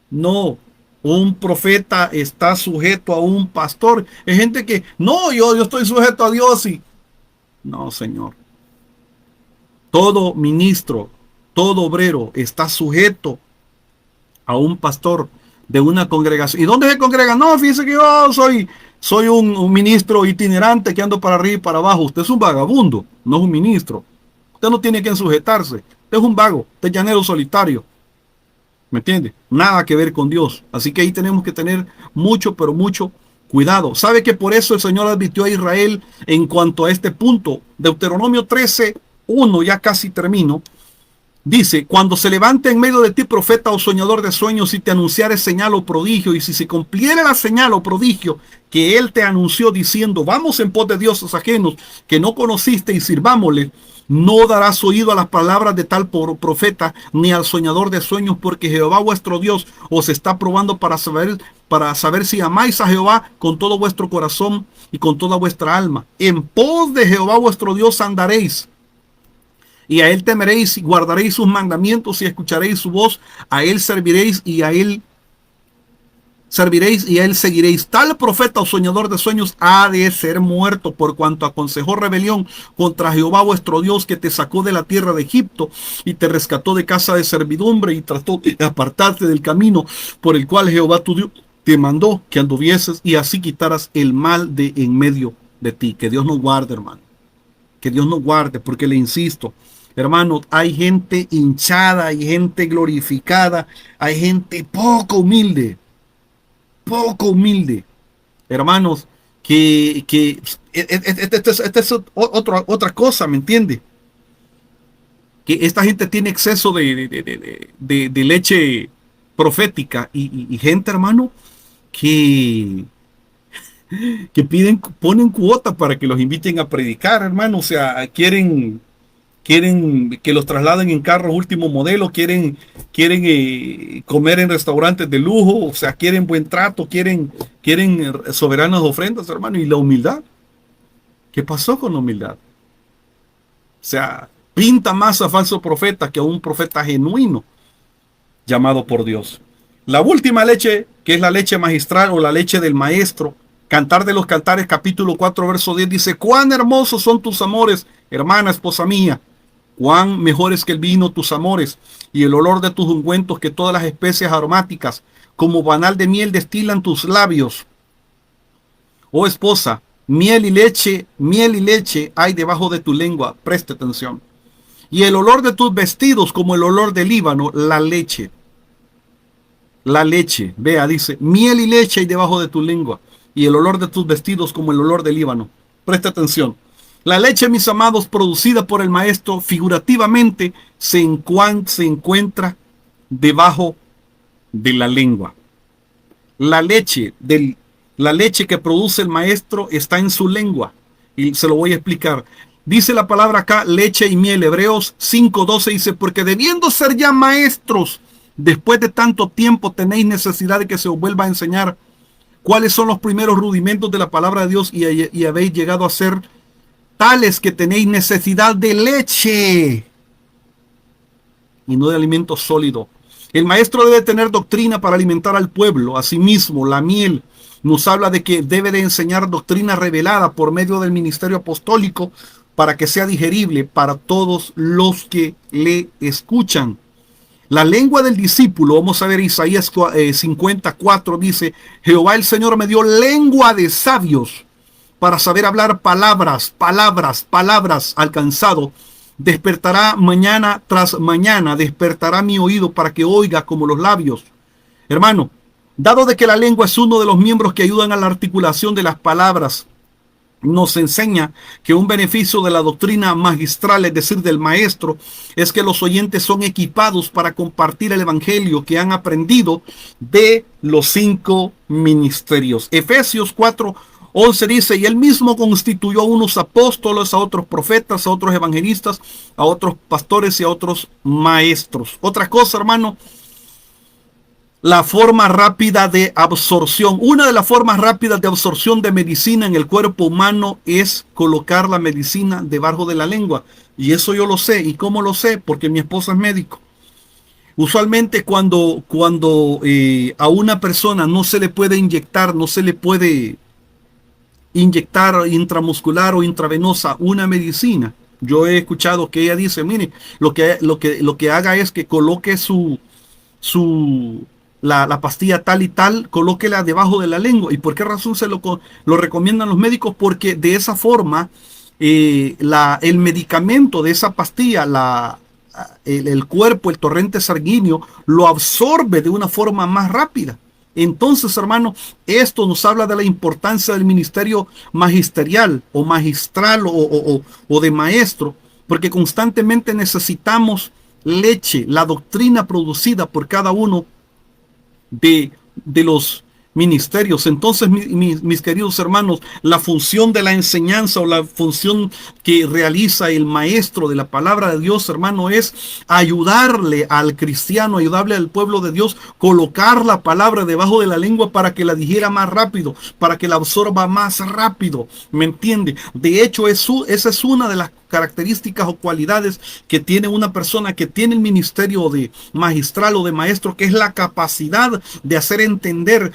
no. Un profeta está sujeto a un pastor. Hay gente que, no, yo estoy sujeto a Dios y... No, señor. Todo ministro, todo obrero está sujeto a un pastor de una congregación. ¿Y dónde se congrega? No, fíjese que yo soy un ministro itinerante que ando para arriba y para abajo. Usted es un vagabundo, no es un ministro. Usted no tiene que sujetarse. Usted es un vago, usted es llanero solitario. ¿Me entiende? Nada que ver con Dios. Así que ahí tenemos que tener mucho, pero mucho cuidado. ¿Sabe que por eso el Señor advirtió a Israel en cuanto a este punto? Deuteronomio 13:1, ya casi termino. Dice, cuando se levante en medio de ti profeta o soñador de sueños y te anunciare señal o prodigio, y si se cumpliere la señal o prodigio que él te anunció diciendo, vamos en pos de dioses ajenos que no conociste y sirvámosle, no darás oído a las palabras de tal profeta ni al soñador de sueños, porque Jehová vuestro Dios os está probando para saber si amáis a Jehová con todo vuestro corazón y con toda vuestra alma. En pos de Jehová vuestro Dios andaréis, y a él temeréis y guardaréis sus mandamientos y escucharéis su voz, a él serviréis y a él seguiréis. Tal profeta o soñador de sueños ha de ser muerto, por cuanto aconsejó rebelión contra Jehová vuestro Dios, que te sacó de la tierra de Egipto y te rescató de casa de servidumbre y trató de apartarte del camino por el cual Jehová tu Dios te mandó que anduvieses, y así quitaras el mal de en medio de ti. Que Dios nos guarde, hermano. Que Dios nos guarde, porque le insisto, hermano, hay gente hinchada, hay gente glorificada, hay gente poco humilde, hermanos, que esta es otra cosa, ¿me entiende? Que esta gente tiene exceso de leche profética y gente, hermano, que ponen cuota para que los inviten a predicar, hermano. O sea, quieren que los trasladen en carros último modelo, quieren comer en restaurantes de lujo, o sea, quieren buen trato, quieren soberanas ofrendas, hermano. Y la humildad, ¿qué pasó con la humildad? O sea, pinta más a falso profeta que a un profeta genuino llamado por Dios. La última leche, que es la leche magistral o la leche del maestro, Cantar de los Cantares, capítulo 4, verso 10, dice, cuán hermosos son tus amores, hermana, esposa mía, cuán mejores que el vino tus amores, y el olor de tus ungüentos que todas las especias aromáticas, como banal de miel destilan tus labios. Oh esposa, miel y leche hay debajo de tu lengua, preste atención. Y el olor de tus vestidos como el olor del Líbano, la leche. La leche, vea, dice, miel y leche hay debajo de tu lengua, y el olor de tus vestidos como el olor del Líbano. Presta atención. La leche, mis amados, producida por el maestro, figurativamente se encuentra debajo de la lengua. La leche, la leche que produce el maestro está en su lengua. Y se lo voy a explicar. Dice la palabra acá, leche y miel. Hebreos 5:12 dice, porque debiendo ser ya maestros, después de tanto tiempo tenéis necesidad de que se os vuelva a enseñar cuáles son los primeros rudimentos de la palabra de Dios y habéis llegado a ser tales que tenéis necesidad de leche y no de alimento sólido. El maestro debe tener doctrina para alimentar al pueblo. Asimismo, la miel nos habla de que debe de enseñar doctrina revelada por medio del ministerio apostólico para que sea digerible para todos los que le escuchan. La lengua del discípulo, vamos a ver Isaías 54, dice, Jehová el Señor me dio lengua de sabios para saber hablar palabras, palabras, palabras alcanzado. Despertará mañana tras mañana, despertará mi oído para que oiga como los labios. Hermano, dado de que la lengua es uno de los miembros que ayudan a la articulación de las palabras, nos enseña que un beneficio de la doctrina magistral, es decir, del maestro, es que los oyentes son equipados para compartir el evangelio que han aprendido de los 5 ministerios. Efesios 4:11 dice, y él mismo constituyó a unos apóstoles, a otros profetas, a otros evangelistas, a otros pastores y a otros maestros. Otra cosa, hermano, la forma rápida de absorción. Una de las formas rápidas de absorción de medicina en el cuerpo humano es colocar la medicina debajo de la lengua. Y eso yo lo sé. ¿Y cómo lo sé? Porque mi esposa es médico. Usualmente cuando a una persona no se le puede inyectar, no se le puede inyectar intramuscular o intravenosa una medicina. Yo he escuchado que ella dice, mire, lo que haga es que coloque la pastilla tal y tal, colóquela debajo de la lengua. ¿Y por qué razón lo recomiendan los médicos? Porque de esa forma el medicamento de esa pastilla, el cuerpo, el torrente sanguíneo, lo absorbe de una forma más rápida. Entonces, hermano, esto nos habla de la importancia del ministerio magisterial o magistral o de maestro, porque constantemente necesitamos leche, la doctrina producida por cada uno de los ministerios. Entonces, mis queridos hermanos, la función de la enseñanza o la función que realiza el maestro de la palabra de Dios, hermano, es ayudarle al cristiano, ayudarle al pueblo de Dios, colocar la palabra debajo de la lengua para que la digiera más rápido, para que la absorba más rápido. ¿Me entiende? De hecho, esa es una de las características o cualidades que tiene una persona que tiene el ministerio de magistral o de maestro, que es la capacidad de hacer entender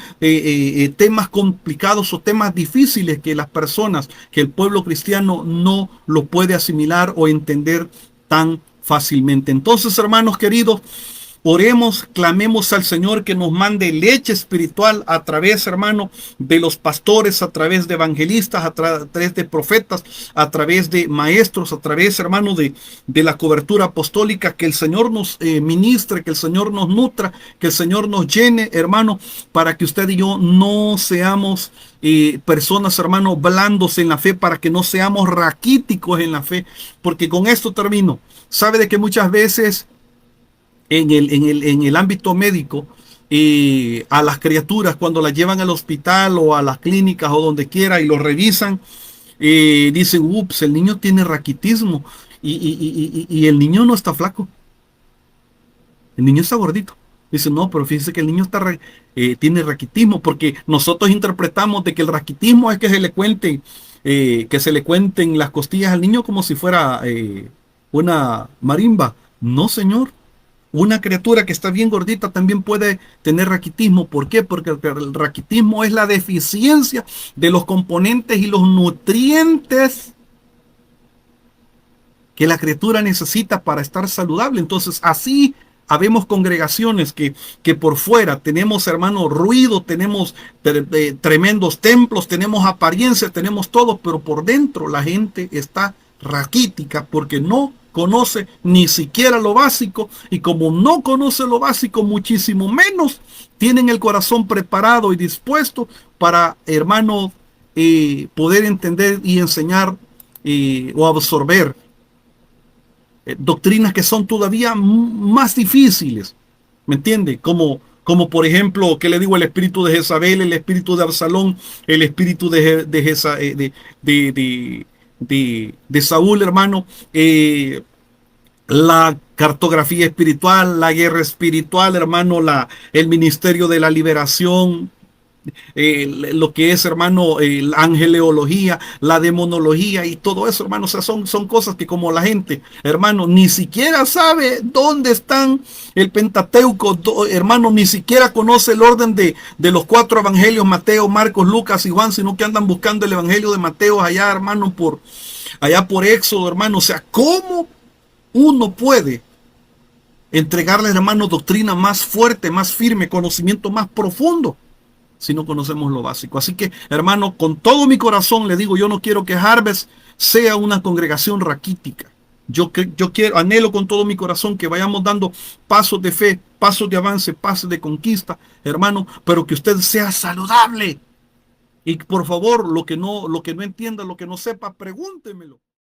temas complicados o temas difíciles que las personas, que el pueblo cristiano no lo puede asimilar o entender tan fácilmente. Entonces, hermanos queridos, oremos, clamemos al Señor que nos mande leche espiritual a través, hermano, de los pastores, a través de evangelistas, a través de profetas, a través de maestros, a través, hermano, de la cobertura apostólica, que el Señor nos ministre, que el Señor nos nutra, que el Señor nos llene, hermano, para que usted y yo no seamos personas, hermano, blandos en la fe, para que no seamos raquíticos en la fe, porque con esto termino. Sabe de que muchas veces en el ámbito médico, a las criaturas cuando las llevan al hospital o a las clínicas o donde quiera y lo revisan, dicen, ups, el niño tiene raquitismo y el niño no está flaco, el niño está gordito. Dicen, no, pero fíjese que el niño tiene raquitismo, porque nosotros interpretamos de que el raquitismo es que se le cuenten las costillas al niño como si fuera una marimba. No, señor. Una criatura que está bien gordita también puede tener raquitismo. ¿Por qué? Porque el raquitismo es la deficiencia de los componentes y los nutrientes que la criatura necesita para estar saludable. Entonces, así habemos congregaciones que por fuera tenemos, hermano, ruido, tenemos tremendos templos, tenemos apariencia, tenemos todo, pero por dentro la gente está raquítica porque no conoce ni siquiera lo básico, y como no conoce lo básico, muchísimo menos tienen el corazón preparado y dispuesto para, hermano, poder entender y enseñar o absorber doctrinas que son todavía más difíciles, ¿me entiende? Como como por ejemplo, ¿qué le digo? El espíritu de Jezabel, el espíritu de Absalón, el espíritu de Saúl, hermano, la cartografía espiritual, la guerra espiritual, hermano, el ministerio de la liberación, lo que es, hermano, la angeleología, la demonología y todo eso, hermano. O sea, son cosas que como la gente, hermano, ni siquiera sabe dónde están el Pentateuco, hermano, ni siquiera conoce el orden de los cuatro evangelios, Mateo, Marcos, Lucas y Juan, sino que andan buscando el evangelio de Mateo allá, hermano, allá por Éxodo, hermano. O sea, ¿cómo uno puede entregarles, hermano, doctrina más fuerte, más firme, conocimiento más profundo, si no conocemos lo básico? Así que, hermano, con todo mi corazón le digo, yo no quiero que Harvest sea una congregación raquítica. Yo quiero, anhelo con todo mi corazón que vayamos dando pasos de fe, pasos de avance, pasos de conquista, hermano, pero que usted sea saludable. Y por favor, lo que no entienda, lo que no sepa, pregúntemelo.